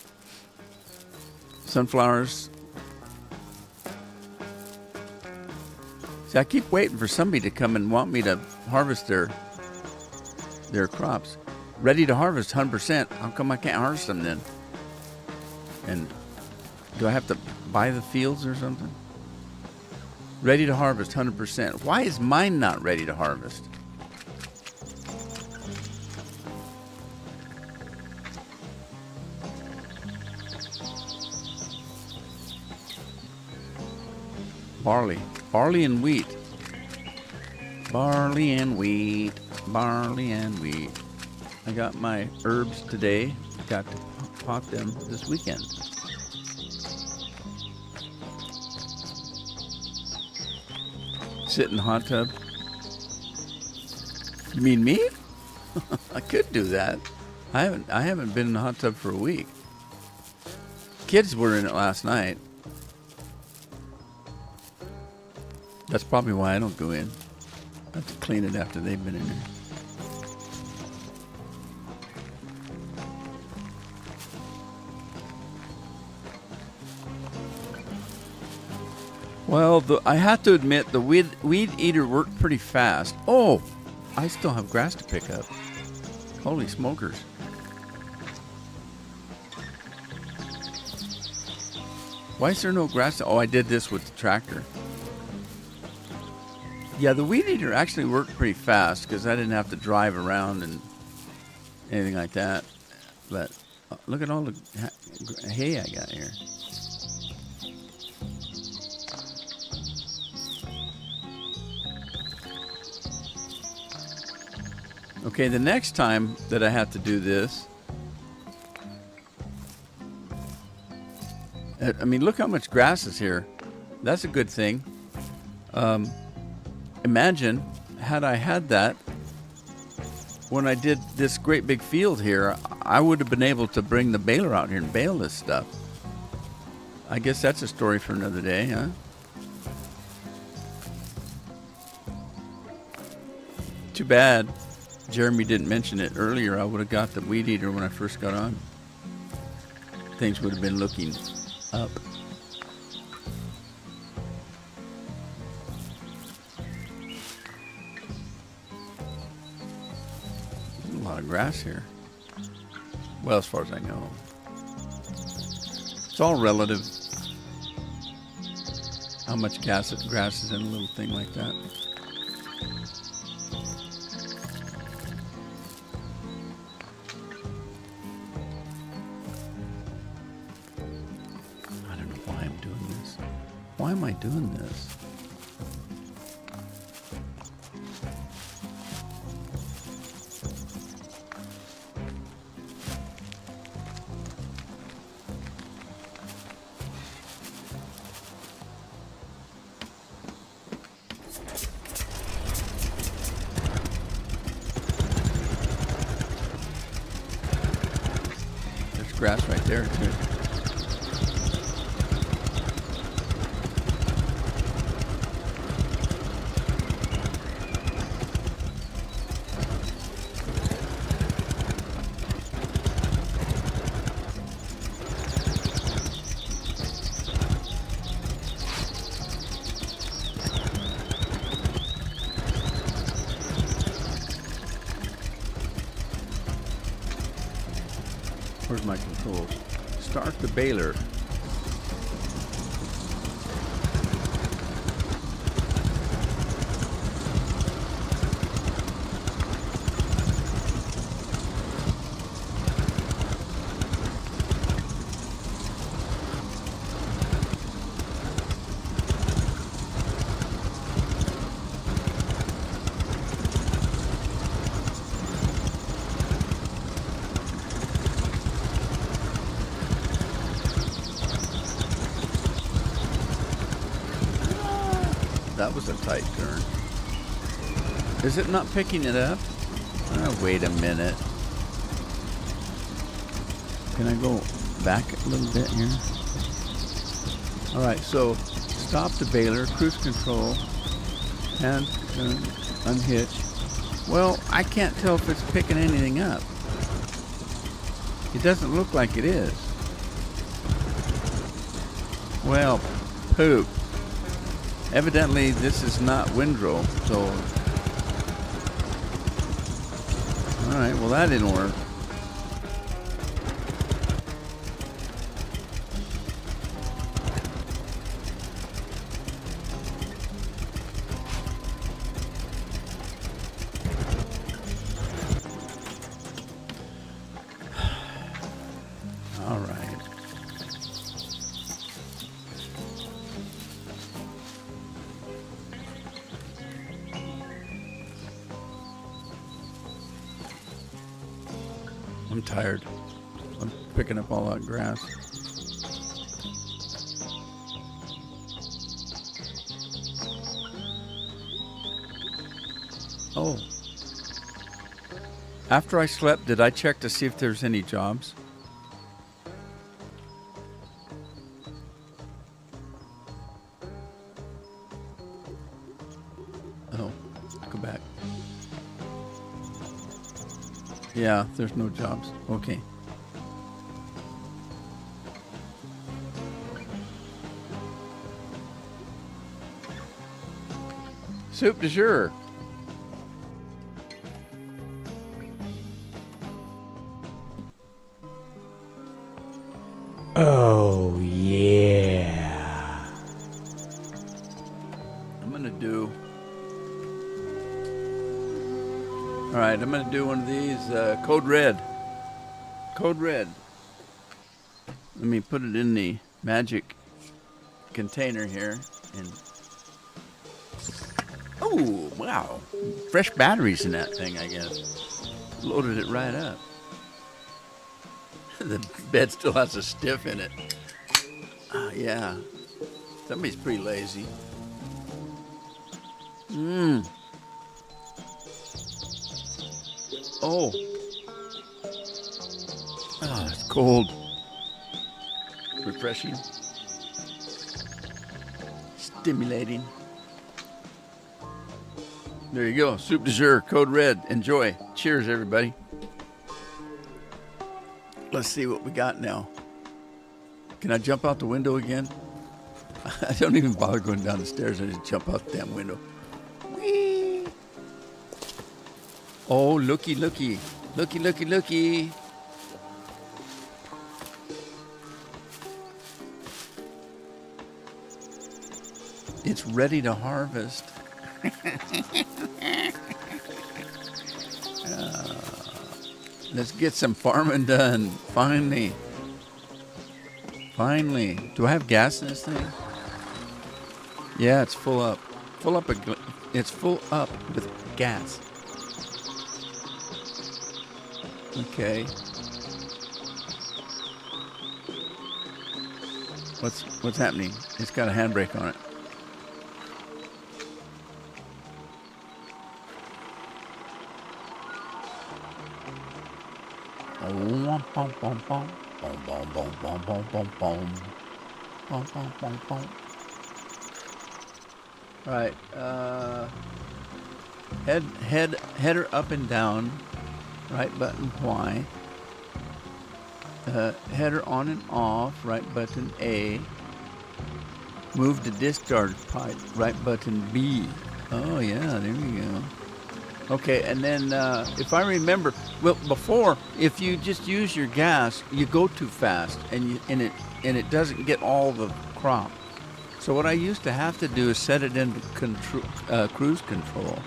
Sunflowers. See, I keep waiting for somebody to come and want me to harvest their crops. Ready to harvest 100%. How come I can't harvest them then? And do I have to buy the fields or something? Ready to harvest 100%. Why is mine not ready to harvest? Barley and wheat. Barley and wheat. Barley and wheat. I got my herbs today. Got to pot them this weekend. Sit in the hot tub. You mean me? I could do that. I haven't been in the hot tub for a week. Kids were in it last night. That's probably why I don't go in. I have to clean it after they've been in there. Well, I have to admit, the weed eater worked pretty fast. Oh, I still have grass to pick up. Holy smokers. Why is there no grass? Oh, I did this with the tractor. Yeah, the weed eater actually worked pretty fast because I didn't have to drive around and anything like that. But look at all the hay I got here. Okay, the next time that I have to do this, I mean, look how much grass is here. That's a good thing. Imagine had I had that when I did this great big field here, I would have been able to bring the baler out here and bale this stuff. I guess that's a story for another day, huh? Too bad Jeremy didn't mention it earlier. I would have got the weed eater when I first got on. Things would have been looking up. There's a lot of grass here. Well, as far as I know. It's all relative. How much grass is in a little thing like that. Why am I doing this? There's grass right there too. Where's my controls? Start the baler. That was a tight turn. Is it not picking it up? Wait a minute. Can I go back a little bit here? Alright, so stop the baler, cruise control, and unhitch. Well, I can't tell if it's picking anything up. It doesn't look like it is. Well, poop. Evidently, this is not windrow, so... Alright, well that didn't work. Alright. I'm tired. I'm picking up all that grass. Oh. After I slept, did I check to see if there's any jobs? Oh, go back. Yeah, there's no jobs. Okay. Soup du jour. Oh, yeah. All right, I'm going to do one of these. Code Red. Code Red. Let me put it in the magic container here. And oh, wow. Fresh batteries in that thing, I guess. Loaded it right up. The bed still has a stiff in it. Yeah. Somebody's pretty lazy. Oh. Ah, it's cold. Refreshing. Stimulating. There you go. Soup de jour, Code Red. Enjoy. Cheers, everybody. Let's see what we got now. Can I jump out the window again? I don't even bother going down the stairs. I just jump out the damn window. Whee! Oh, looky, looky. Looky, looky, looky. It's ready to harvest. Let's get some farming done. Finally. Finally. Do I have gas in this thing? Yeah, it's full up. It's full up with gas. Okay. What's happening? It's got a handbrake on it. Right. Header up and down. Right button Y. Header on and off. Right button A. Move to discharge pipe. Right button B. Oh yeah, there we go. Okay, and then if I remember, well, before, if you just use your gas, you go too fast, and it doesn't get all the crop. So what I used to have to do is set it into cruise control.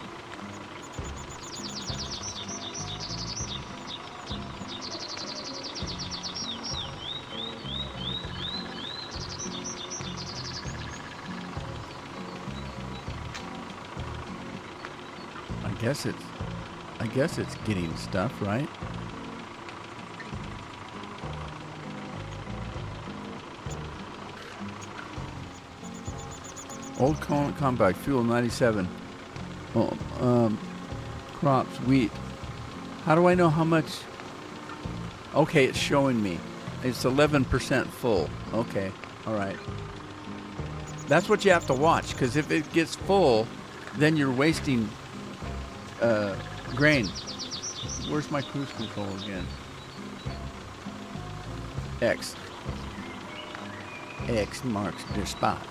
I guess it's getting stuff, right? Old compact fuel 97. Crops, wheat. How do I know how much? Okay, it's showing me. It's 11% full. Okay, all right. That's what you have to watch, because if it gets full, then you're wasting grain. Where's my cruise control again? X. X marks the spot.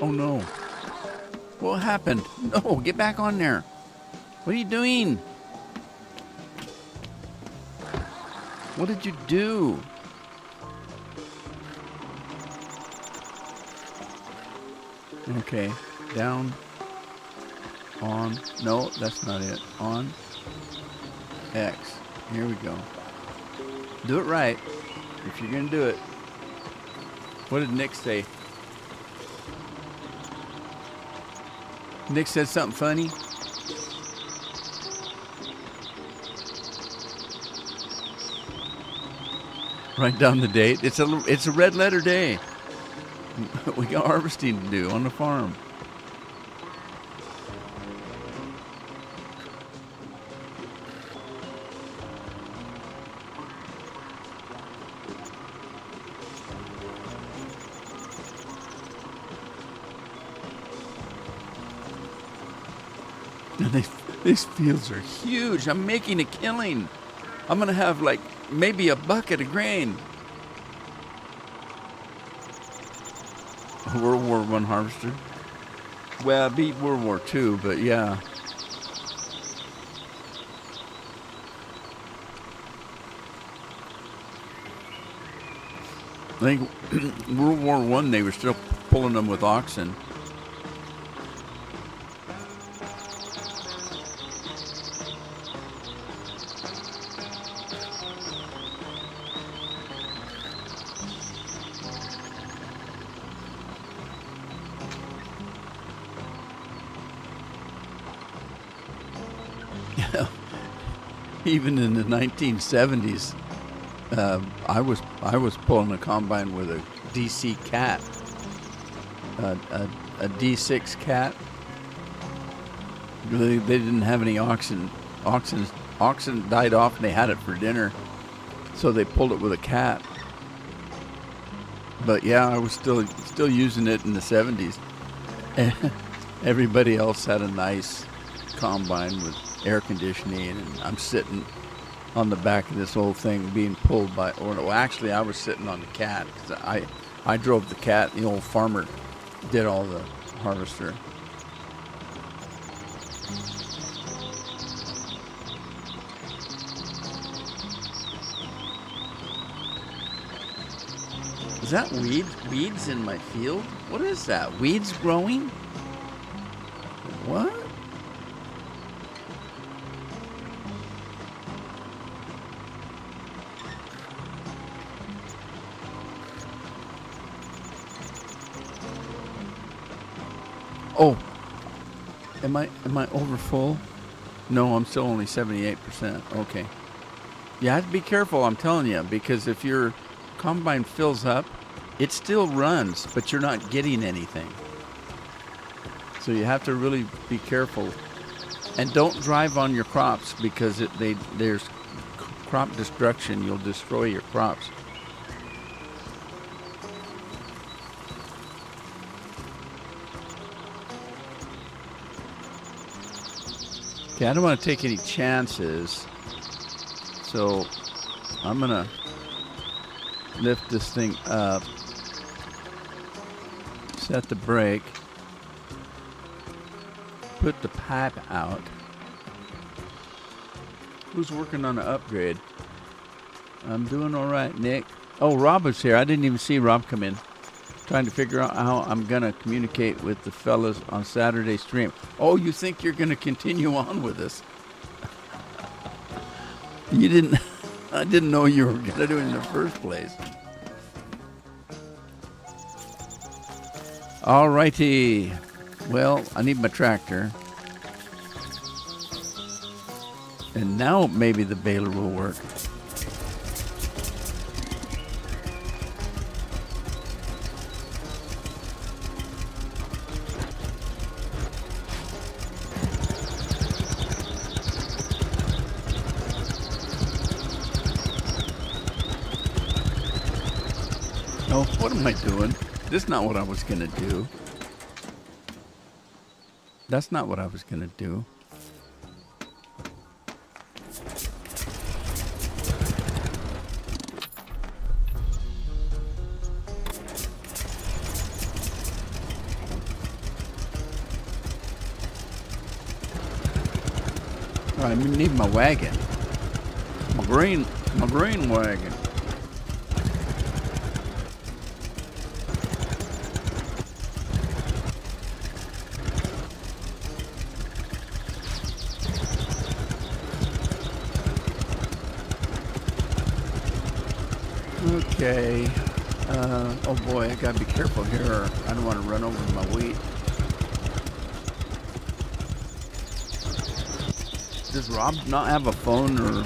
Oh no. What happened? No, get back on there. What are you doing? What did you do? Okay, down, on, no, that's not it. On, X. Here we go. Do it right, if you're gonna do it. What did Nick say? Nick said something funny. Write down the date. It's a red letter day. We got harvesting to do on the farm. These fields are huge. I'm making a killing. I'm gonna have like maybe a bucket of grain. A World War I harvester. Well, it beat World War II, but yeah. I think World War I, they were still pulling them with oxen. Even in the 1970s, I was pulling a combine with a DC Cat, a D6 Cat. They didn't have any oxen. Oxen died off, and they had it for dinner, so they pulled it with a Cat. But yeah, I was still using it in the 70s. Everybody else had a nice combine with air conditioning, and I'm sitting on the back of this old thing being pulled by, or no, actually I was sitting on the Cat, because I drove the Cat. The old farmer did all the harvester. Is that weeds in my field? What is that? Weeds growing? What? Oh, am I over full? No, I'm still only 78%. Okay. You have to be careful, I'm telling you, because if your combine fills up, it still runs, but you're not getting anything. So you have to really be careful. And don't drive on your crops, because there's crop destruction. You'll destroy your crops. Okay, I don't want to take any chances, so I'm going to lift this thing up, set the brake, put the pipe out. Who's working on an upgrade? I'm doing all right, Nick. Oh, Rob was here. I didn't even see Rob come in. Trying to figure out how I'm going to communicate with the fellas on Saturday stream. Oh, you think you're going to continue on with this? You didn't... I didn't know you were going to do it in the first place. All righty. Well, I need my tractor. And now maybe the baler will work. Oh, what am I doing? This is not what I was going to do. That's not what I was going to do. Oh, I need my wagon. My green wagon. Okay. Oh boy, I gotta be careful here. I don't want to run over my wheat. Does Rob not have a phone or?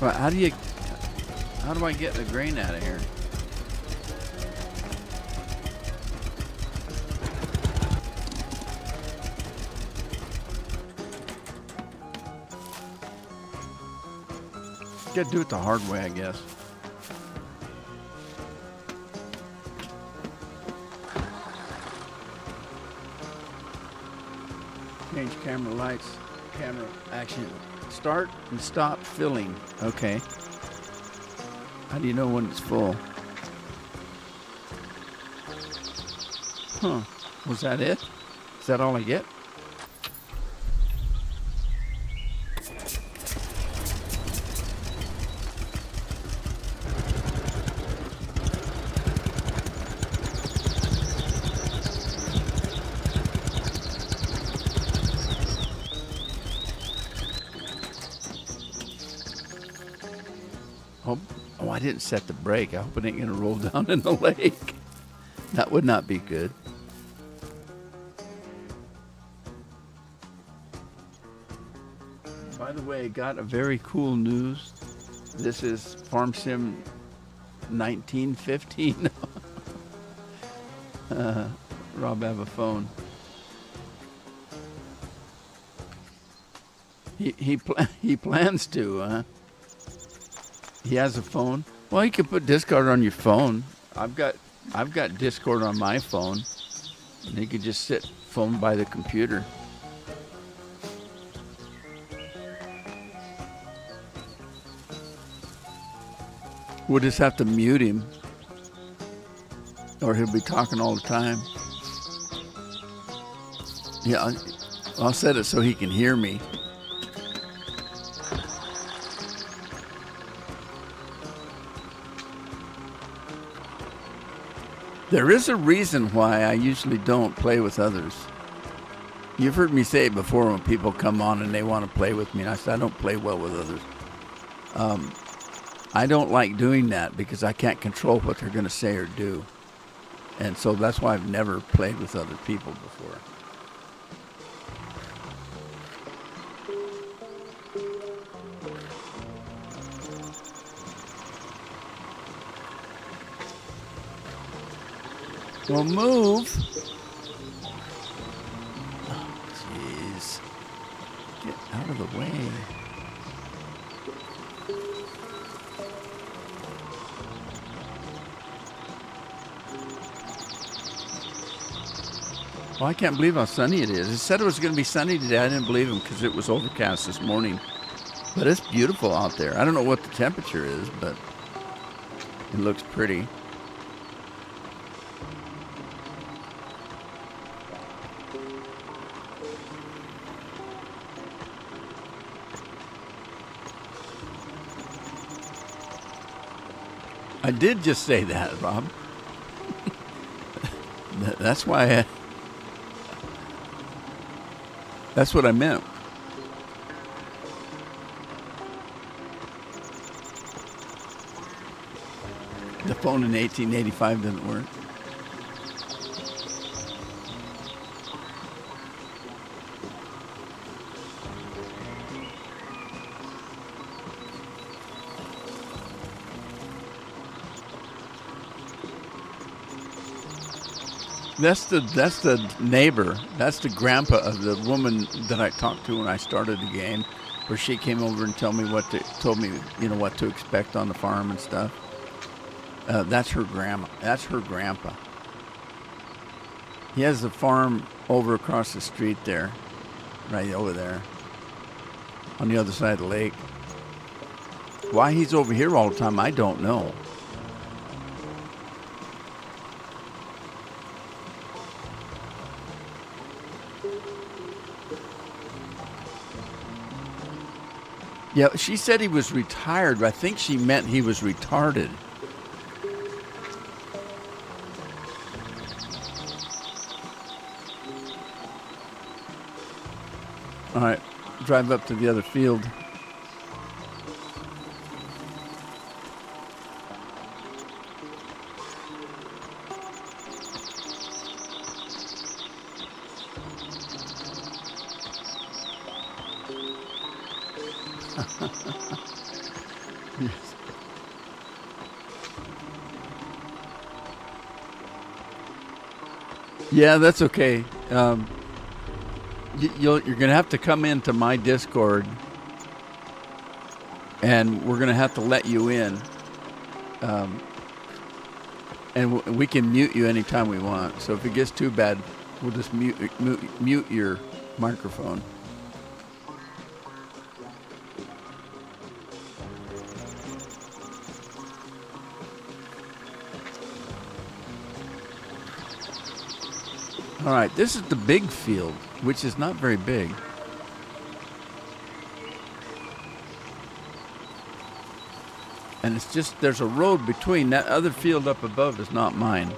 But how do I get the grain out of here? Gotta do it the hard way, I guess. Change camera lights, camera action. Start and stop filling. Okay. How do you know when it's full? Huh. Was that it? Is that all I get? Oh, I didn't set the brake. I hope it ain't going to roll down in the lake. That would not be good. By the way, got a very cool news. This is Farm Sim 1915. Rob, have a phone. He plans to, huh? He has a phone. Well, you can put Discord on your phone. I've got Discord on my phone. And you could just sit phone by the computer. We'll just have to mute him, or he'll be talking all the time. Yeah, I'll set it so he can hear me. There is a reason why I usually don't play with others. You've heard me say it before when people come on and they want to play with me, and I said I don't play well with others. I don't like doing that because I can't control what they're going to say or do. And so that's why I've never played with other people before. Well, move. Oh, jeez. Get out of the way. Well, I can't believe how sunny it is. It said it was going to be sunny today. I didn't believe him because it was overcast this morning. But it's beautiful out there. I don't know what the temperature is, but it looks pretty. I did just say that, Rob. That's why that's what I meant. The phone in 1885 didn't work. That's the neighbor. That's the grandpa of the woman that I talked to when I started the game, where she came over and told me what to expect on the farm and stuff. That's her grandma. That's her grandpa. He has the farm over across the street there, right over there, on the other side of the lake. Why he's over here all the time, I don't know. Yeah, she said he was retired, but I think she meant he was retarded. All right, drive up to the other field. Yes. Yeah, that's okay. You're going to have to come into my Discord, and we're going to have to let you in. And we can mute you anytime we want. So if it gets too bad, we'll just mute your microphone. All right, this is the big field, which is not very big. And it's just, there's a road between. That other field up above is not mine.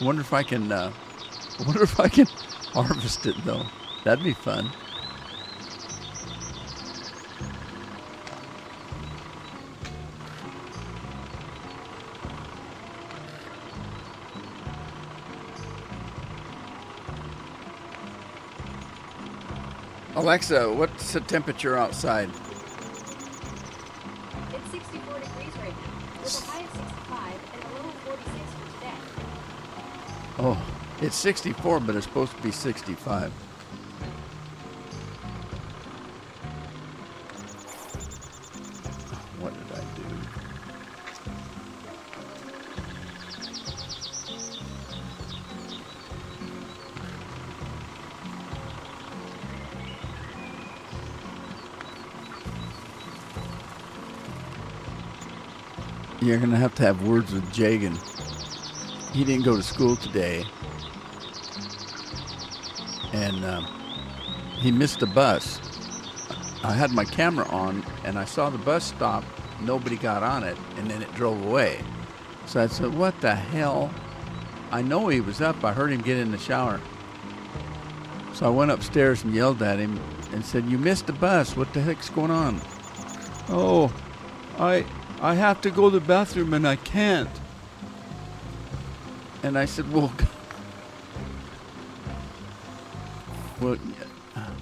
I wonder if I can harvest it though. That'd be fun. Alexa, what's the temperature outside? It's 64 degrees right now, with a high of 65 and a low of 46 for today. Oh, it's 64, but it's supposed to be 65. What did I do? You're going to have words with Jagan. He didn't go to school today. And he missed the bus. I had my camera on, and I saw the bus stop. Nobody got on it, and then it drove away. So I said, what the hell? I know he was up. I heard him get in the shower. So I went upstairs and yelled at him and said, you missed the bus. What the heck's going on? Oh, I have to go to the bathroom and I can't. And I said, well,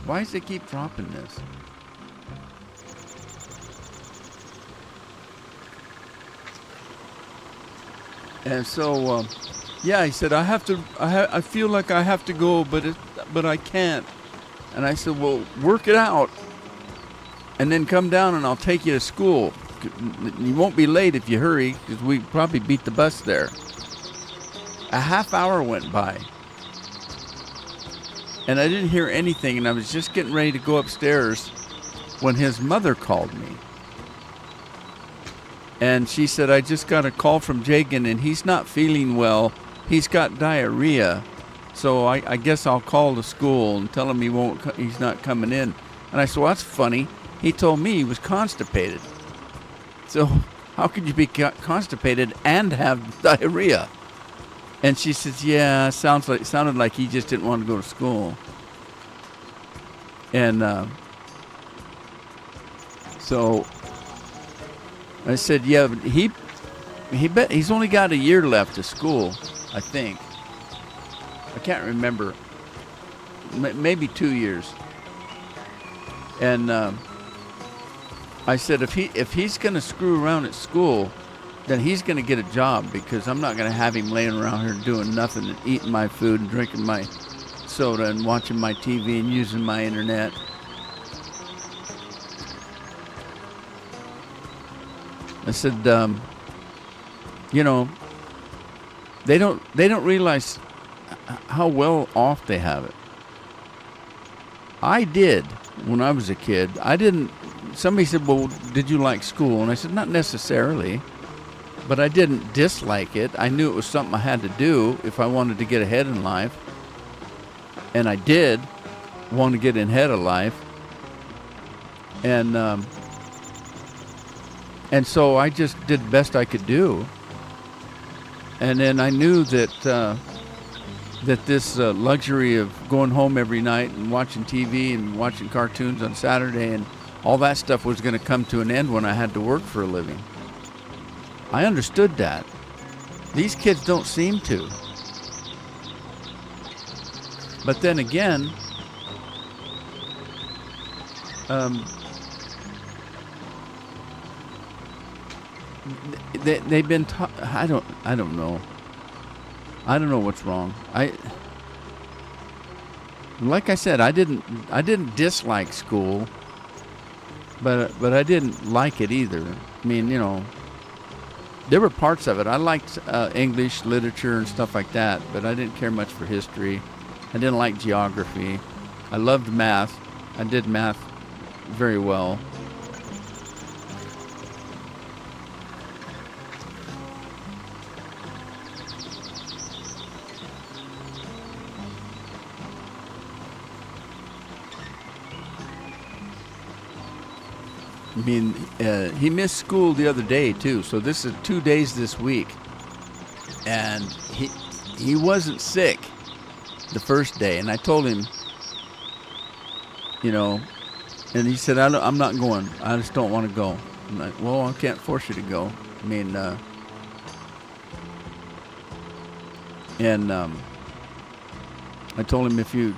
why does it keep dropping this? And so, yeah, he said, I feel like I have to go, but I can't. And I said, well, work it out, and then come down and I'll take you to school. You won't be late if you hurry, because we probably beat the bus there. A half hour went by, and I didn't hear anything, and I was just getting ready to go upstairs when his mother called me. And she said, I just got a call from Jagan, and he's not feeling well. He's got diarrhea. So I guess I'll call the school and tell him he's not coming in. And I said, well, that's funny. He told me he was constipated. So how could you be constipated and have diarrhea? And she says, yeah, sounded like he just didn't want to go to school. And so I said, yeah, but he's only got a year left of school, I think. I can't remember. Maybe 2 years. And I said, if he's going to screw around at school, then he's going to get a job, because I'm not going to have him laying around here doing nothing and eating my food and drinking my soda and watching my TV and using my internet. I said, you know, they don't realize how well off they have it. I did when I was a kid. Somebody said, well, did you like school? And I said, not necessarily, but I didn't dislike it. I knew it was something I had to do if I wanted to get ahead in life. And I did want to get ahead of life. And so I just did the best I could do. And then I knew that this luxury of going home every night and watching TV and watching cartoons on Saturday and all that stuff was going to come to an end when I had to work for a living. I understood that. These kids don't seem to. But then again, they've been taught. I don't know. I don't know what's wrong. Like I said, I didn't dislike school, but I didn't like it either. I mean, you know, there were parts of it. I liked English literature and stuff like that, but I didn't care much for history. I didn't like geography. I loved math. I did math very well. I mean, he missed school the other day too. So this is 2 days this week, and he wasn't sick the first day. And I told him, you know, and he said, I'm not going. I just don't want to go. I'm like, well, I can't force you to go. I mean, I told him if you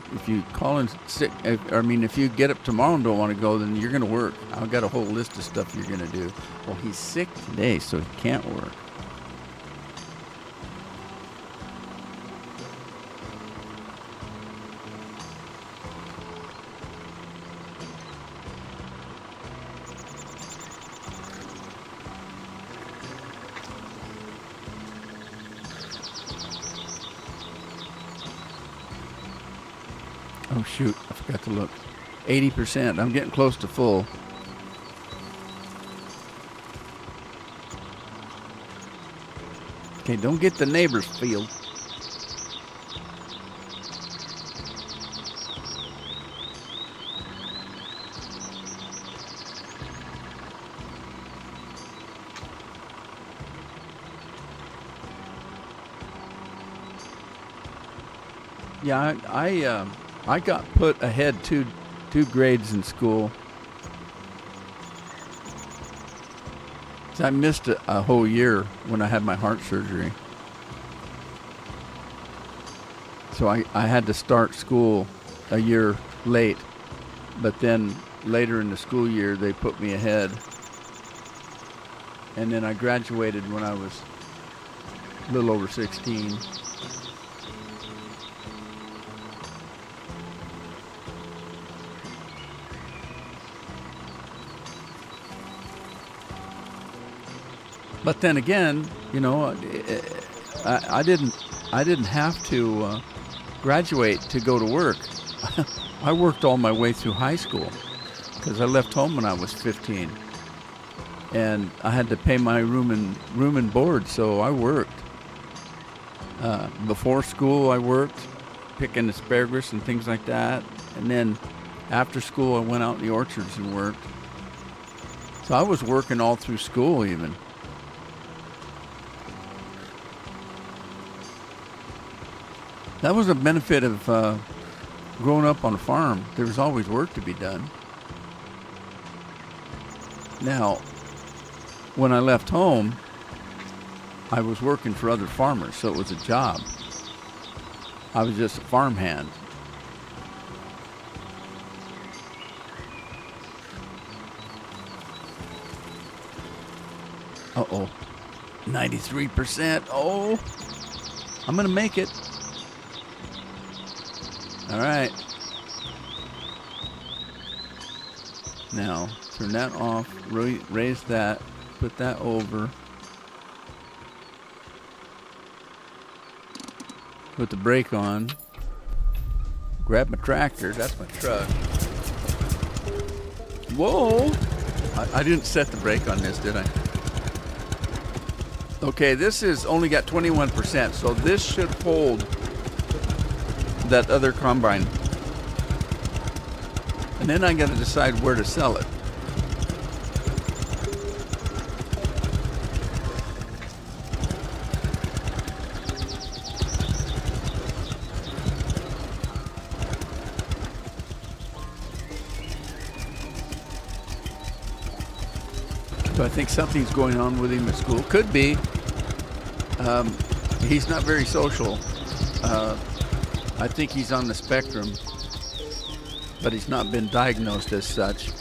call in sick, if you get up tomorrow and don't want to go, then you're going to work. I've got a whole list of stuff you're going to do. Well, he's sick today, so he can't work. Oh shoot, I forgot to look. 80%. I'm getting close to full. Okay, don't get the neighbor's field. Yeah, I got put ahead two grades in school. I missed a whole year when I had my heart surgery. So I had to start school a year late. But then later in the school year, they put me ahead. And then I graduated when I was a little over 16. But then again, you know, I didn't have to graduate to go to work. I worked all my way through high school because I left home when I was 15, and I had to pay my room and board, so I worked. Before school, I worked picking asparagus and things like that, and then after school, I went out in the orchards and worked. So I was working all through school even. That was a benefit of growing up on a farm. There was always work to be done. Now, when I left home, I was working for other farmers, so it was a job. I was just a farmhand. Uh-oh. 93%. Oh, I'm going to make it. All right. Now, turn that off, raise that, put that over. Put the brake on. Grab my tractor, that's my truck. Whoa! I didn't set the brake on this, did I? Okay, this is only got 21%, so this should hold that other combine. And then I got to decide where to sell it. So I think something's going on with him at school. Could be. He's not very social. I think he's on the spectrum, but he's not been diagnosed as such.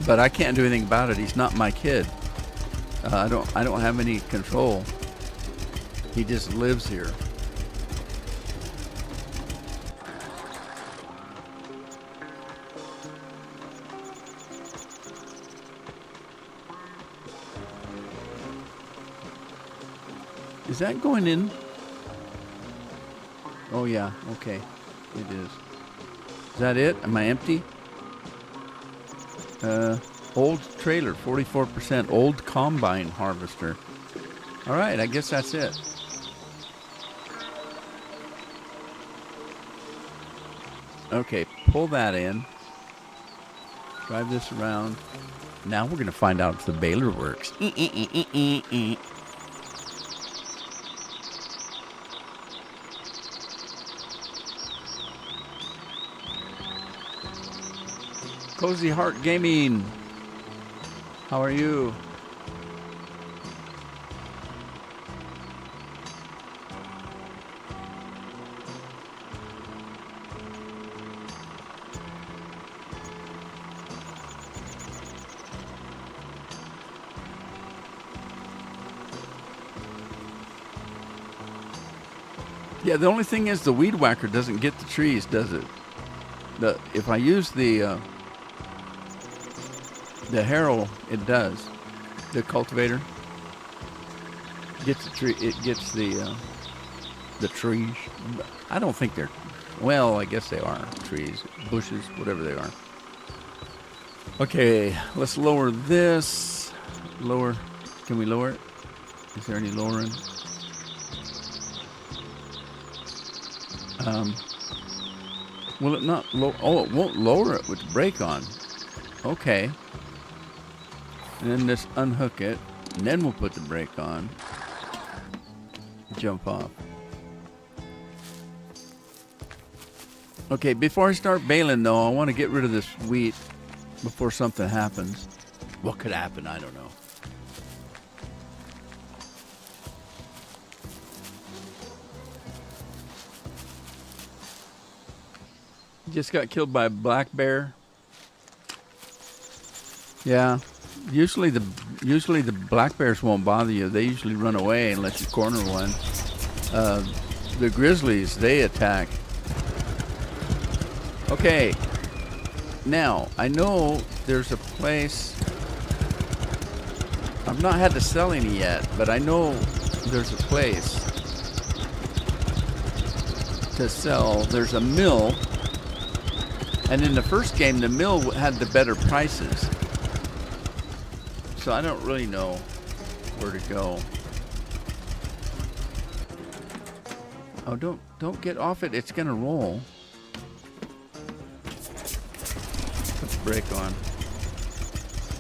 But I can't do anything about it. He's not my kid. I don't have any control. He just lives here. Is that going in? Oh yeah, okay. It is. Is that it? Am I empty? Old trailer, 44%. Old combine harvester. All right, I guess that's it. Okay, pull that in. Drive this around. Now we're going to find out if the baler works. Cozy Heart Gaming. How are you? Yeah, the only thing is the weed whacker doesn't get the trees, does it? If I use the harrow, it does. The cultivator gets the tree. It gets the trees. I don't think they're. Well, I guess they are trees, bushes, whatever they are. Okay, let's lower this. Lower. Can we lower it? Is there any lowering? Will it not? Oh, it won't lower it with the brake on. Okay. And then just unhook it, and then we'll put the brake on. Jump off. Okay, before I start baling though, I want to get rid of this wheat before something happens. What could happen? I don't know. Just got killed by a black bear. Yeah. Usually the black bears won't bother you. They usually run away unless you corner one. The grizzlies, they attack. Okay. Now, I know there's a place. I've not had to sell any yet, but I know there's a place to sell. There's a mill. And in the first game, the mill had the better prices. So I don't really know where to go. Oh, don't get off it. It's gonna roll. Put the brake on.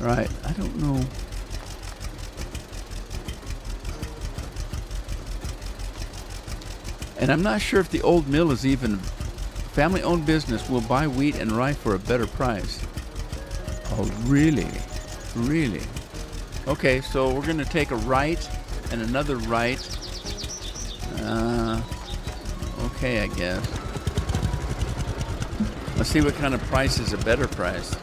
All right, I don't know. And I'm not sure if the old mill is even family-owned business. Will buy wheat and rye for a better price. Oh, really? Really? Okay, so we're going to take a right and another right. Okay, I guess. Let's see what kind of price is a better price.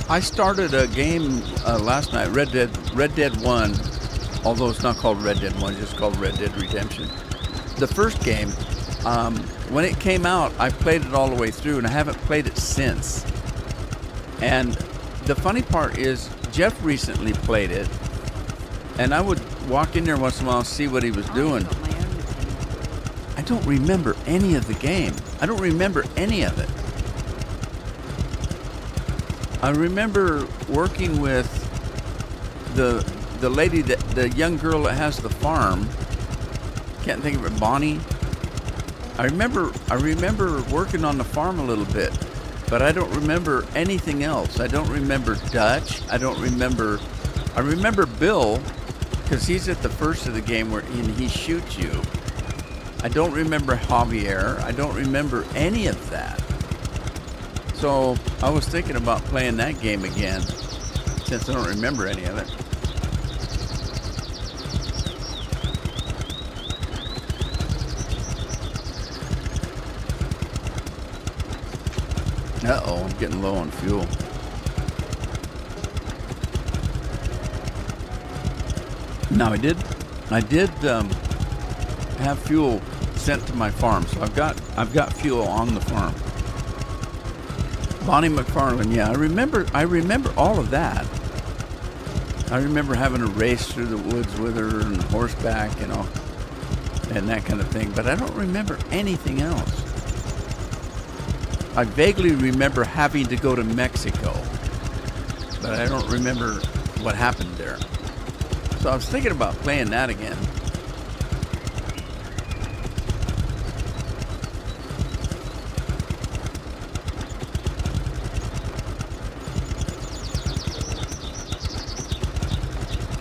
I started a game last night, Red Dead 1, although it's not called Red Dead 1, it's just called Red Dead Redemption. The first game, when it came out, I played it all the way through, and I haven't played it since. And the funny part is, Jeff recently played it, and I would walk in there once in a while and see what he was doing. I don't remember any of the game. I don't remember any of it. I remember working with the lady, the young girl that has the farm. Can't think of it, Bonnie. I remember working on the farm a little bit, but I don't remember anything else. I don't remember Dutch. I remember Bill, because he's at the first of the game where he shoots you. I don't remember Javier. I don't remember any of that. So I was thinking about playing that game again, since I don't remember any of it. Uh-oh, I'm getting low on fuel. Now I did have fuel sent to my farm, so I've got fuel on the farm. Bonnie McFarlane, yeah, I remember all of that. I remember having a race through the woods with her and horseback, you know, and that kind of thing. But I don't remember anything else. I vaguely remember having to go to Mexico, but I don't remember what happened there. So I was thinking about playing that again.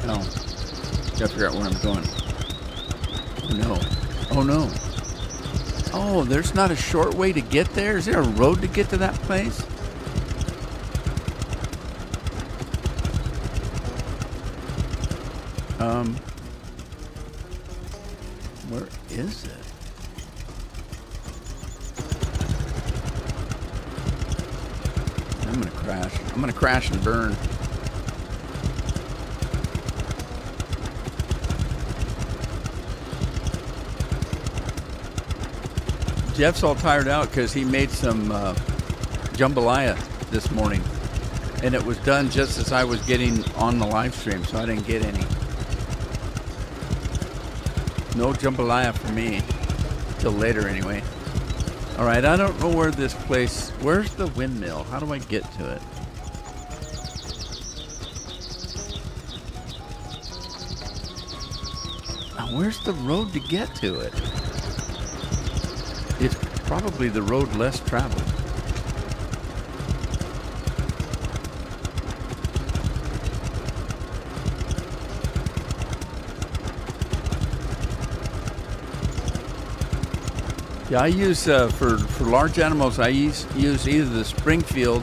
Oh, gotta figure out where I'm going. Oh no. Oh no. Oh, there's not a short way to get there? Is there a road to get to that place? Where is it? I'm gonna crash. I'm gonna crash and burn. Jeff's all tired out because he made some jambalaya this morning, and it was done just as I was getting on the live stream, so I didn't get any. No jambalaya for me till later anyway. All right, I don't know where this place. Where's the windmill? How do I get to it? Where's the road to get to it? It's probably the road less traveled. Yeah, I use for large animals. I use either the Springfield.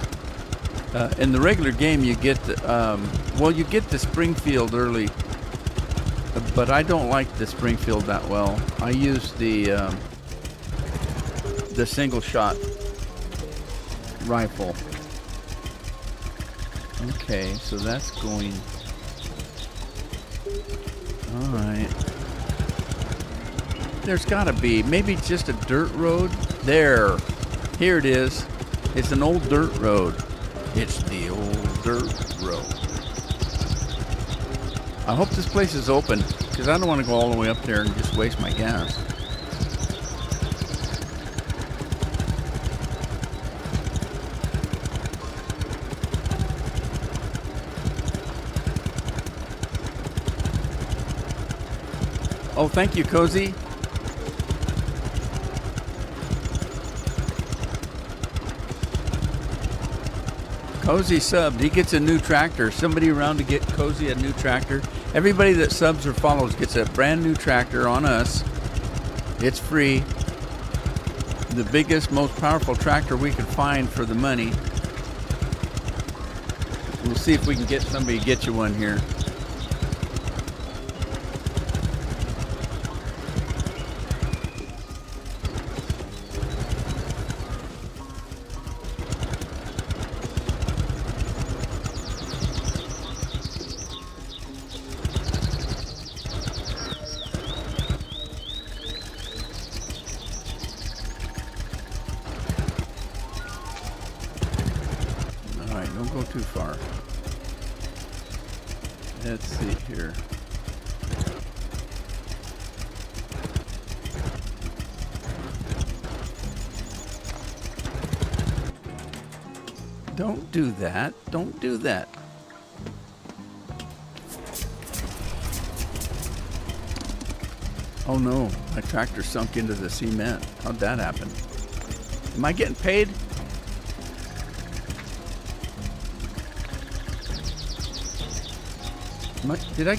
In the regular game, you get you get the Springfield early, but I don't like the Springfield that well. I use the single shot rifle. Okay, so that's going. All right. There's got to be maybe just a dirt road there. Here it is. It's an old dirt road. It's the old dirt road. I hope this place is open because I don't want to go all the way up there and just waste my gas. Oh, thank you, Cozy. Cozy subbed. He gets a new tractor. Somebody around to get Cozy a new tractor. Everybody that subs or follows gets a brand new tractor on us. It's free. The biggest, most powerful tractor we can find for the money. We'll see if we can get somebody to get you one here. Don't go too far. Let's see here. Don't do that. Don't do that. Oh no, my tractor sunk into the cement. How'd that happen? Am I getting paid? Did I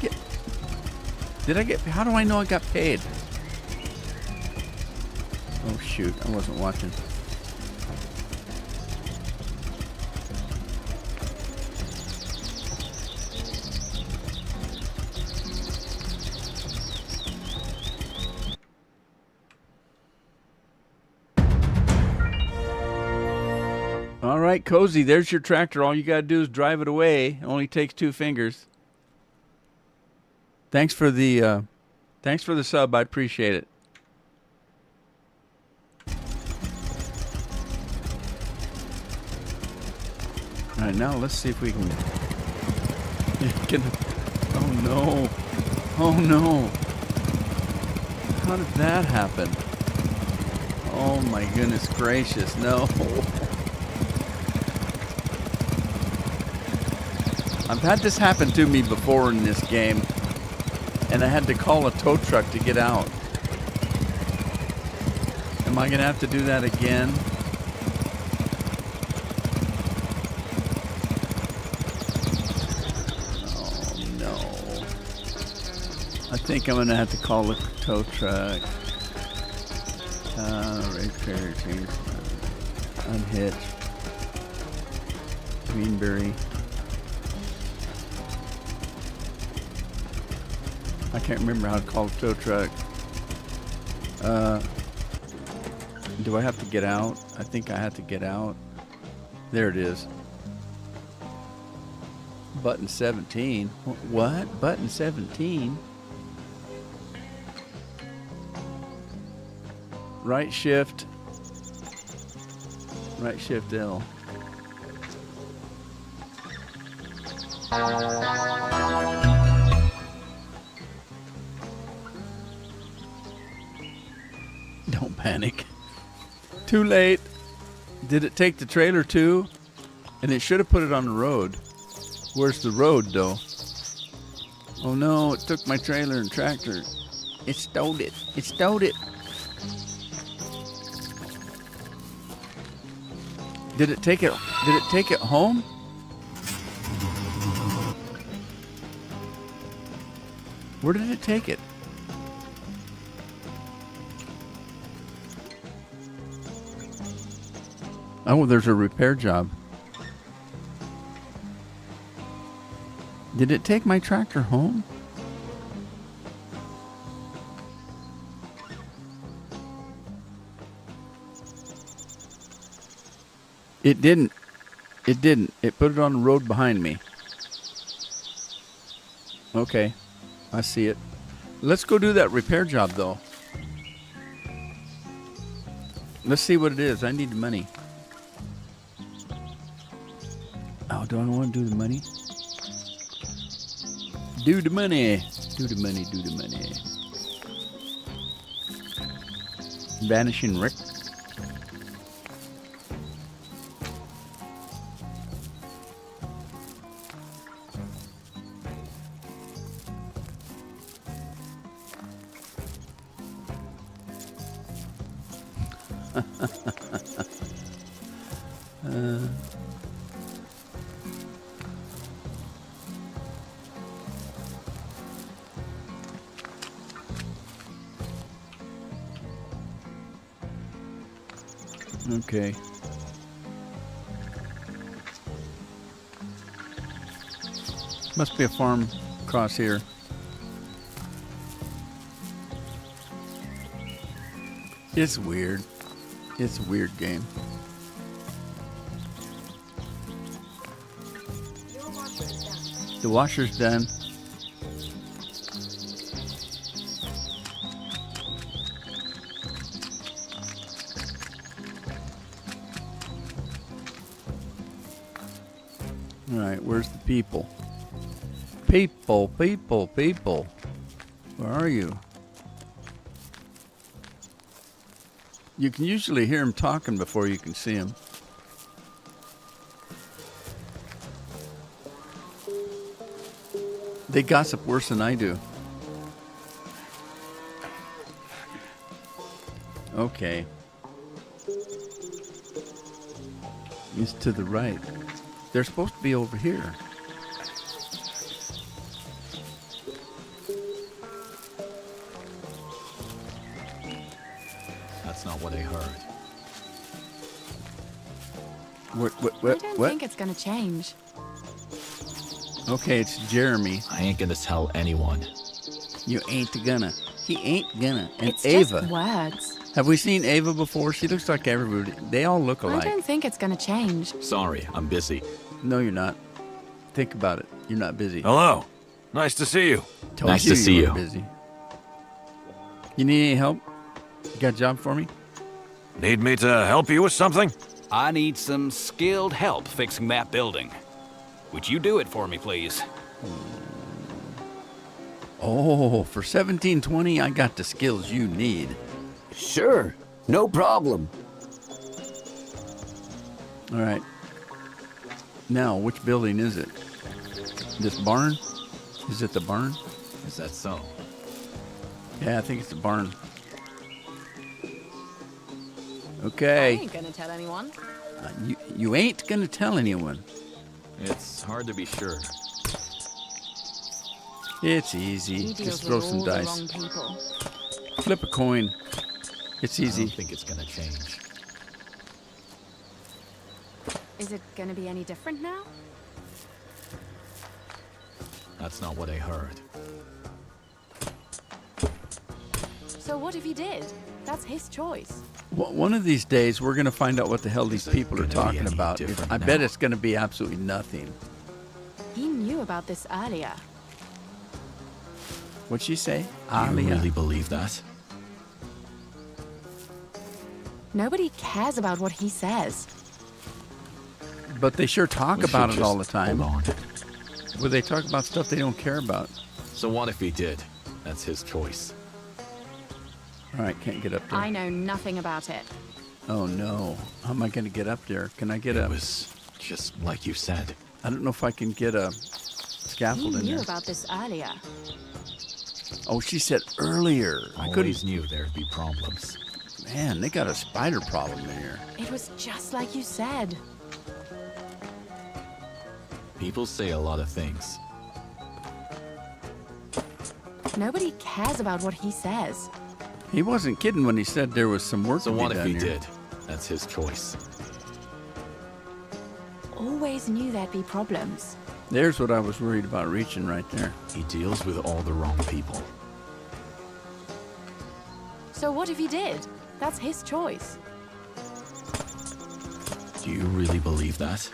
get, how do I know I got paid? Oh shoot, I wasn't watching. All right, Cozy, there's your tractor. All you got to do is drive it away. It only takes 2 fingers. Thanks for the sub. I appreciate it. All right, now let's see if we can no. Oh no. How did that happen? Oh my goodness gracious, no. I've had this happen to me before in this game, and I had to call a tow truck to get out. Am I gonna have to do that again? Oh no. I think I'm gonna have to call the tow truck. Repair, change, unhitch, Greenberry. I can't remember how to call the tow truck. Do I have to get out? I think I have to get out. There it is. Button 17. What? Button 17? Right shift. Right shift L. Don't panic. Too late. Did it take the trailer too? And it should have put it on the road. Where's the road though? Oh no, it took my trailer and tractor. It stowed it. It stowed it. Did it take it home? Where did it take it? Oh, there's a repair job. Did it take my tractor home? It didn't. It didn't. It put it on the road behind me. Okay. I see it. Let's go do that repair job though. Let's see what it is. I need the money. Oh, do I want to do the money? Do the money. Do the money. Do the money. Vanishing Rick. Okay. Must be a farm across here. It's weird. It's a weird game. The washer's done. All right, where's the people? People. Where are you? You can usually hear them talking before you can see them. They gossip worse than I do. Okay. It's to the right. They're supposed to be over here. That's not what I heard. I don't think it's gonna change. Okay, it's Jeremy. I ain't gonna tell anyone. You ain't gonna. He ain't gonna. And It's Ava. just words. Have we seen Ava before? She looks like everybody. They all look I alike. don't think it's gonna change. Sorry, I'm busy. No, you're not. Think about it. You're not busy. Hello. Nice to see you. Told Nice to see were you. Busy. You need any help? You got a job for me? Need me to help you with something? I need some skilled help fixing that building. Would you do it for me, please? Oh, for 1720, I got the skills you need. Sure, no problem. All right. Now, which building is it? This barn? Is it the barn? Is that so? Yeah, I think it's the barn. I Okay. ain't gonna tell anyone. You ain't gonna tell anyone. It's hard to be sure. It's easy. He deals Just throw with some all the dice. wrong people. Flip a coin. It's I easy. don't think it's gonna change. Is it gonna be any different now? That's not what I heard. So what if he did? That's his choice. One of these days, we're gonna find out what the hell these Is it people are gonna be talking any about. different I bet now? it's gonna be absolutely nothing. He knew about this earlier. What'd she say? Do you Alia. really believe that? Nobody cares about what he says. But they sure talk We about should it all the just time. Hold on. Where they talk about stuff they don't care about. So what if he did? That's his choice. All right, can't get up there. I know nothing about it. Oh no. How am I gonna get up there? Can I get It up? was just like you said. I don't know if I can get a He scaffold in knew there. about this earlier. Oh, she said earlier. I Always couldn't. knew there'd be problems. Man, they got a spider problem in here. It was just like you said. People say a lot of things. Nobody cares about what he says. He wasn't kidding when he said there was some work So to be what if done he here. did? That's his choice. Always knew there'd be problems. There's what I was worried about reaching right there. He deals with all the wrong people. So what if he did? That's his choice. Do you really believe that?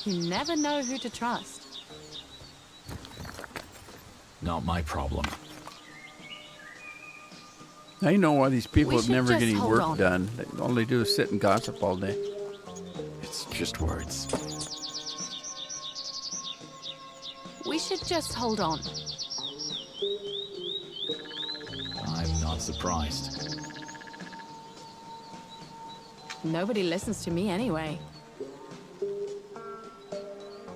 You never know who to trust. Not my problem. Now you know why these people We have should never just get any hold work on. done. All they do is sit and gossip all day. It's just words. We should just hold on. I'm not surprised. Nobody listens to me anyway.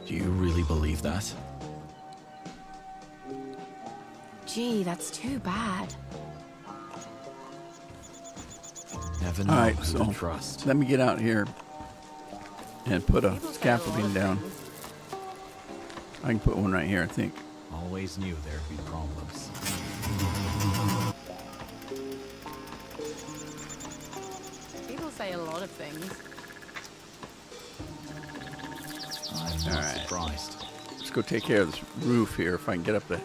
Do you really believe that? Gee, that's too bad. Never know All right, who so to trust. let me get out here and put a People say a lot scaffolding of down. things. I can put one right here, I think. Always knew there'd be problems. People say a lot of things. I'm not Alright. surprised. Let's go take care of this roof here if I can get up the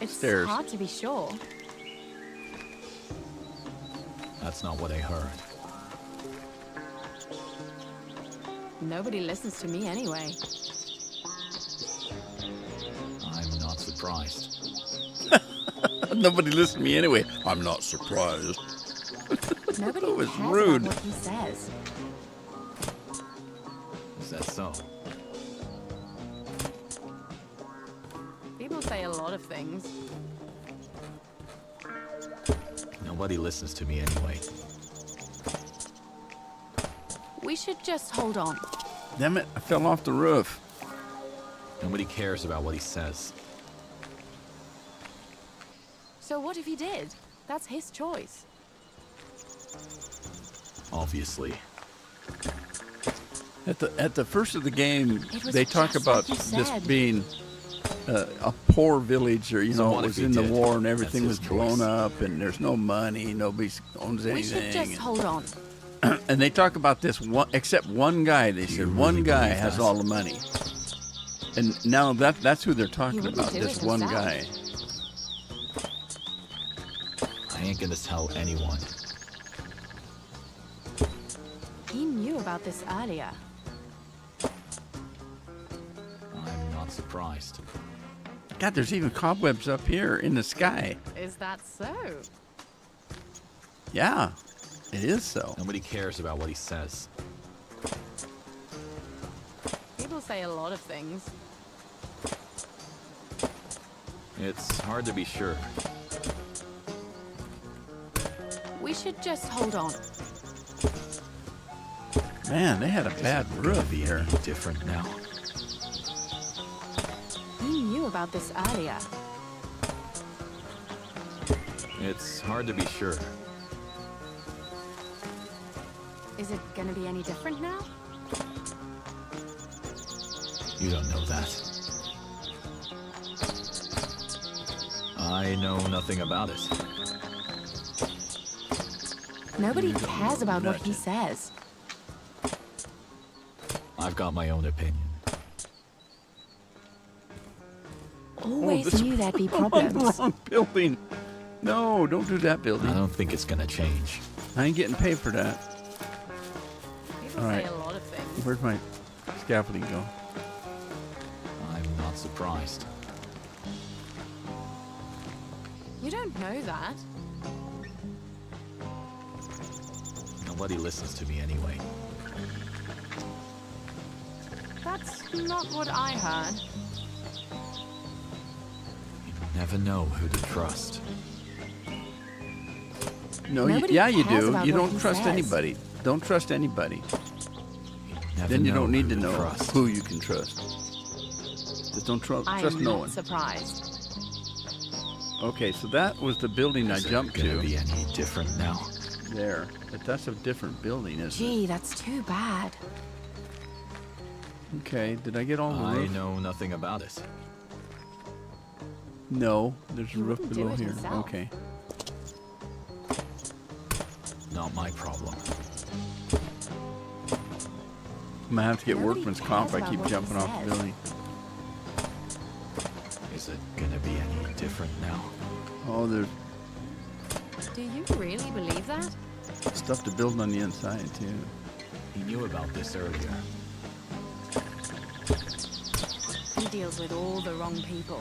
It's stairs. hard to be sure. That's not what I heard. Nobody listens to me anyway. I'm not surprised. Nobody listened to me anyway. I'm not surprised. Nobody That was cares rude. about what he says. Is that so? People say a lot of things. Nobody listens to me anyway. We should just hold on. Damn it, I fell off the roof. Nobody cares about what he says. So what if he did? That's his choice. Obviously. At the first of the game, It was they talk just about like you this said. being a poor village, or So it what if was he in the did? war and That's everything was his blown choice. up, and there's no money, nobody owns We should anything. just hold on. And they talk about this one, except one guy. They Do you said one really guy believe has that? all the money, and now that's who they're talking wouldn't about. do This it one himself. guy. I ain't gonna tell anyone. He knew about this earlier. I'm not surprised. God, there's even cobwebs up here in the sky. Is that so? Yeah, it is so. Nobody cares about what he says. People say a lot of things. It's hard to be sure. We should just hold on. Man, they had a bad roof Be here. any different now. You knew about this earlier. It's hard to be sure. Is it gonna be any different now? You don't know that. I know nothing about it. Nobody cares about what he says. I've got my own opinion. Always this- knew there'd be I'm on the problems. wrong building. No, don't do that I building. don't think it's gonna change. I ain't getting paid for that. People All say right. a lot of things. Where'd my scaffolding go? I'm not surprised. You don't know that. Nobody listens to me anyway. That's not what I heard. You never know who to trust. No, Nobody yeah, you cares do. about You what don't he trust says. anybody. Don't trust anybody. You never Then you know don't need who to know trust. who you can trust. Just don't trust I'm no not one. surprised. Okay, so that was the building I Is it jumped gonna to. be any different now? There. But that's a different building, isn't Gee, that's too bad. it? Okay, did I get all the I roof? know nothing about it. No, there's a He roof wouldn't do below it here. himself. Okay. Not my problem. I'm gonna have to get Nobody workman's cares comp. I about keep what he jumping off the says. building. Is it gonna be any different now? Oh, there's Do you really believe that? stuff to build on the inside too. He knew about this earlier. He deals with all the wrong people.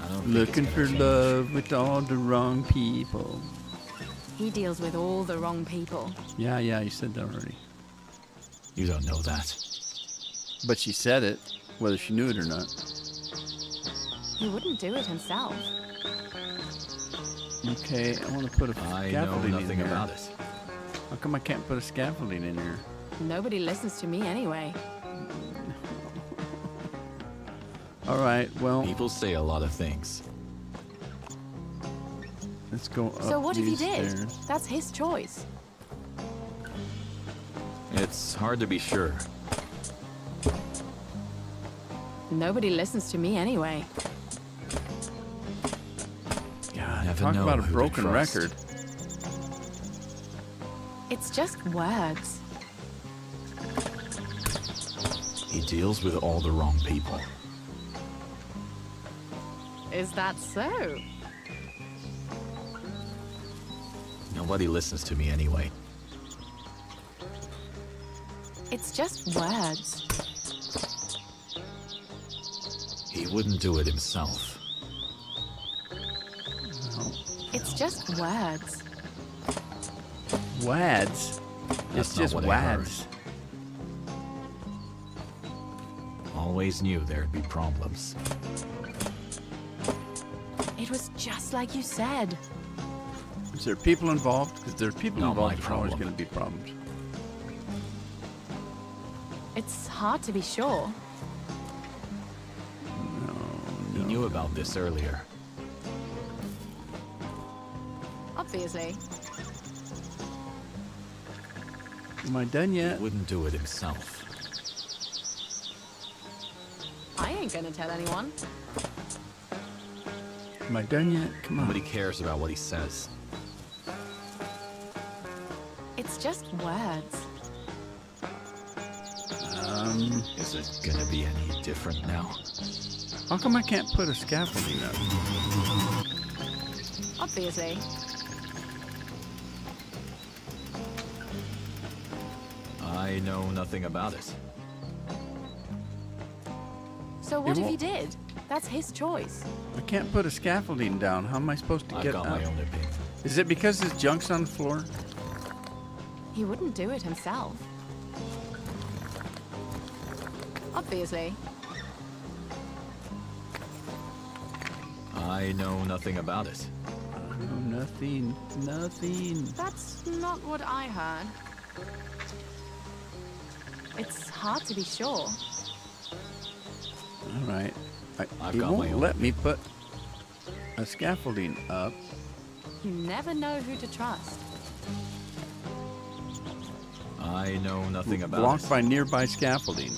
I don't think Looking it's for gonna change. love with all the wrong people. He deals with all the wrong people. Yeah, you said that already. You don't know that. But she said it, whether she knew it or not. He wouldn't do it himself. Okay, I want to put a I know scaffolding in nothing here. about it. How come I can't put a scaffolding in here? Nobody listens to me anyway. All right, well, People say a lot of things. let's go up So what if he these did? stairs. That's his choice. It's hard to be sure. Nobody listens to me anyway. God, Never talk know about a who to broken trust. record. It's just words. He deals with all the wrong people. Is that so? Nobody listens to me anyway. It's just words. He wouldn't do it himself. It's just words. Wads. That's It's not just what I heard. wads. Always knew there'd be problems. It was just like you said. Is there people involved? Because there's people Not involved, my there's always problem. going to be problems. It's hard to be sure. He knew about this earlier. Obviously. Am I done He yet? wouldn't do it himself. I ain't gonna tell anyone. Am I done yet? Come on. Nobody cares about what he says. It's just words. Is it gonna be any different now? How come I can't put a scaffolding up? Obviously. I know nothing about it. So what if he won't- did? That's his choice. I can't put a scaffolding down. How am I supposed to I've get got up? my own opinion. Is it because his junk's on the floor? He wouldn't do it himself. Obviously. I know nothing about it. Nothing. That's not what I heard. It's hard to be sure. All right. I've He got my won't own let me put a scaffolding up. You never know who to trust. I know nothing about Blocked it. by nearby scaffolding.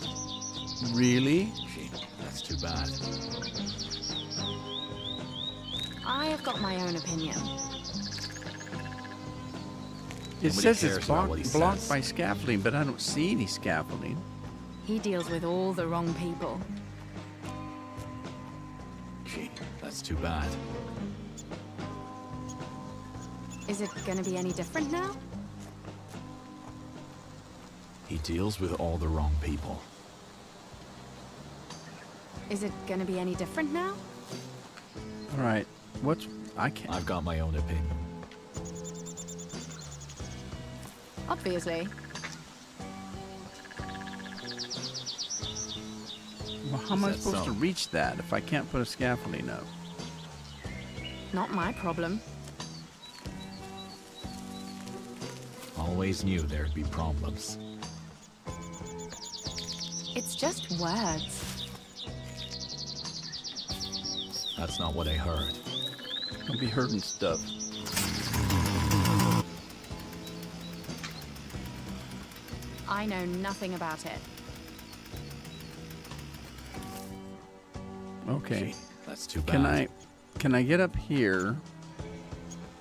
Really? Gee, that's too bad. I have got my own opinion. It Nobody says cares it's about what he blocked says. by scaffolding, but I don't see any scaffolding. He deals with all the wrong people. Gee, that's too bad. Is it gonna be any different now? He deals with all the wrong people. Is it gonna be any different now? All right. I can't. I've got my own opinion. Obviously. Well, how am I Is that supposed so? to reach that if I can't put a scaffolding up? Not my problem. Always knew there'd be problems. It's just words. That's not what I heard. Don't be hurting stuff. I know nothing about it. Okay. Gee, that's too bad. Can I get up here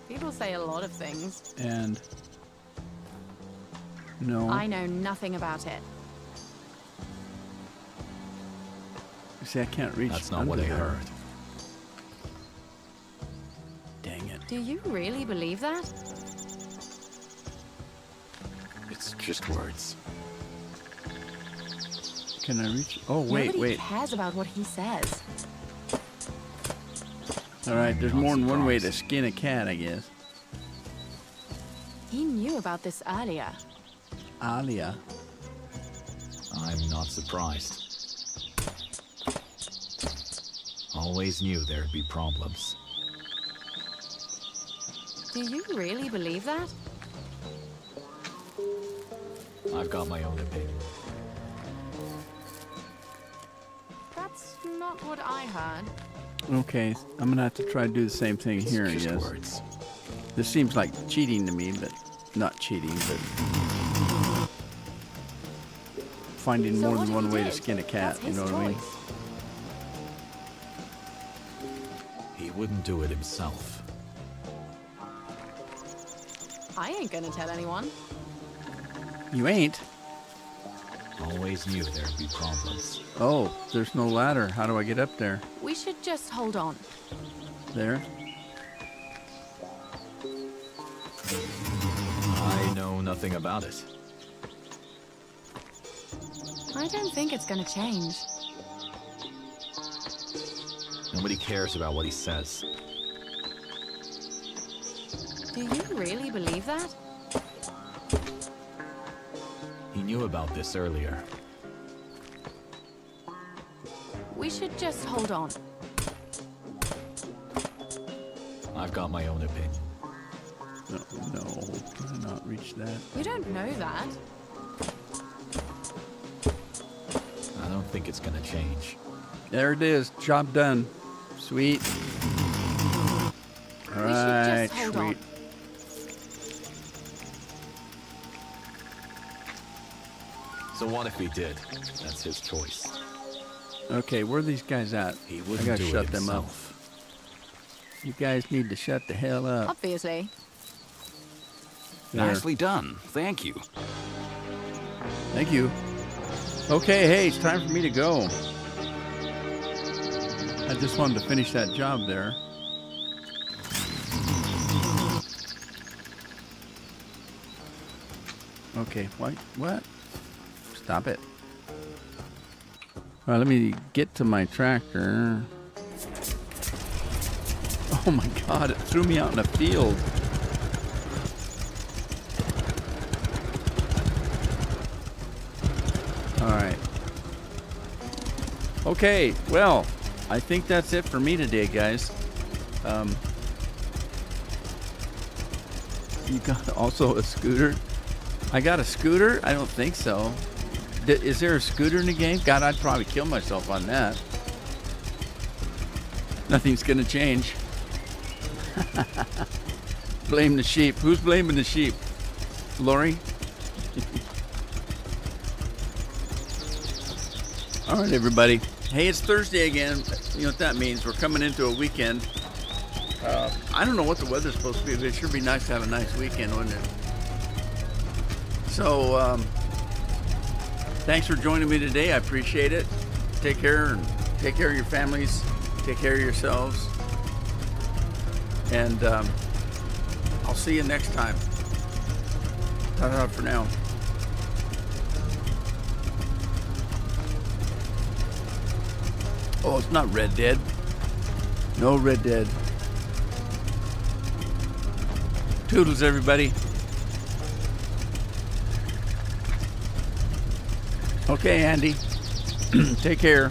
People say a lot of things. and no? I know nothing about it. See, I can't reach. That's not what I under there. heard. Dang it. Do you really believe that? It's just words. Can I reach? Oh, wait, Nobody wait. cares about what he says. All right, there's not more than one way to surprised. skin a cat, I guess. He knew about this earlier. Alia. I'm not surprised. Always knew there'd be problems. Do you really believe that? I've got my own opinion. That's not what I heard. Okay, I'm gonna have to try to do the same thing It's here, I just guess. words. This seems like cheating to me, but not cheating, but finding So more what than if one he way to did? skin a cat. That's You his know what I mean? choice. He wouldn't do it himself. I ain't gonna tell anyone. You ain't. Always knew there'd be problems. Oh, there's no ladder. How do I get up there? We should just hold on. There. I know nothing about it. I don't think it's gonna change. Nobody cares about what he says. Do you really believe that? He knew about this earlier. We should just hold on. I've got my own opinion. No, can I not reach that? You don't know that. I don't think it's gonna change. There it is. Job done. Sweet. All We should right, just hold sweet. on. So what if he did? That's his choice. Okay, where are these guys at? He I wouldn't gotta do shut it them up. himself. You guys need to shut the hell up. Obviously. There. Nicely done. Thank you. Thank you. Okay, hey, it's time for me to go. I just wanted to finish that job there. Okay, what? Stop it. All right, let me get to my tractor. Oh my God, it threw me out in a field. All right. Okay, well, I think that's it for me today, guys. You got also a scooter? I got a scooter? I don't think so. Is there a scooter in the game? God, I'd probably kill myself on that. Nothing's gonna change. Blame the sheep. Who's blaming the sheep? Lori? All right, everybody. Hey, it's Thursday again. You know what that means. We're coming into a weekend. I don't know what the weather's supposed to be, but it should be nice to have a nice weekend, wouldn't it? So, thanks for joining me today. I appreciate it. Take care, and take care of your families. Take care of yourselves. And I'll see you next time. Ta-ta for now. Oh, it's not Red Dead. No Red Dead. Toodles, everybody. Okay, Andy. Take care.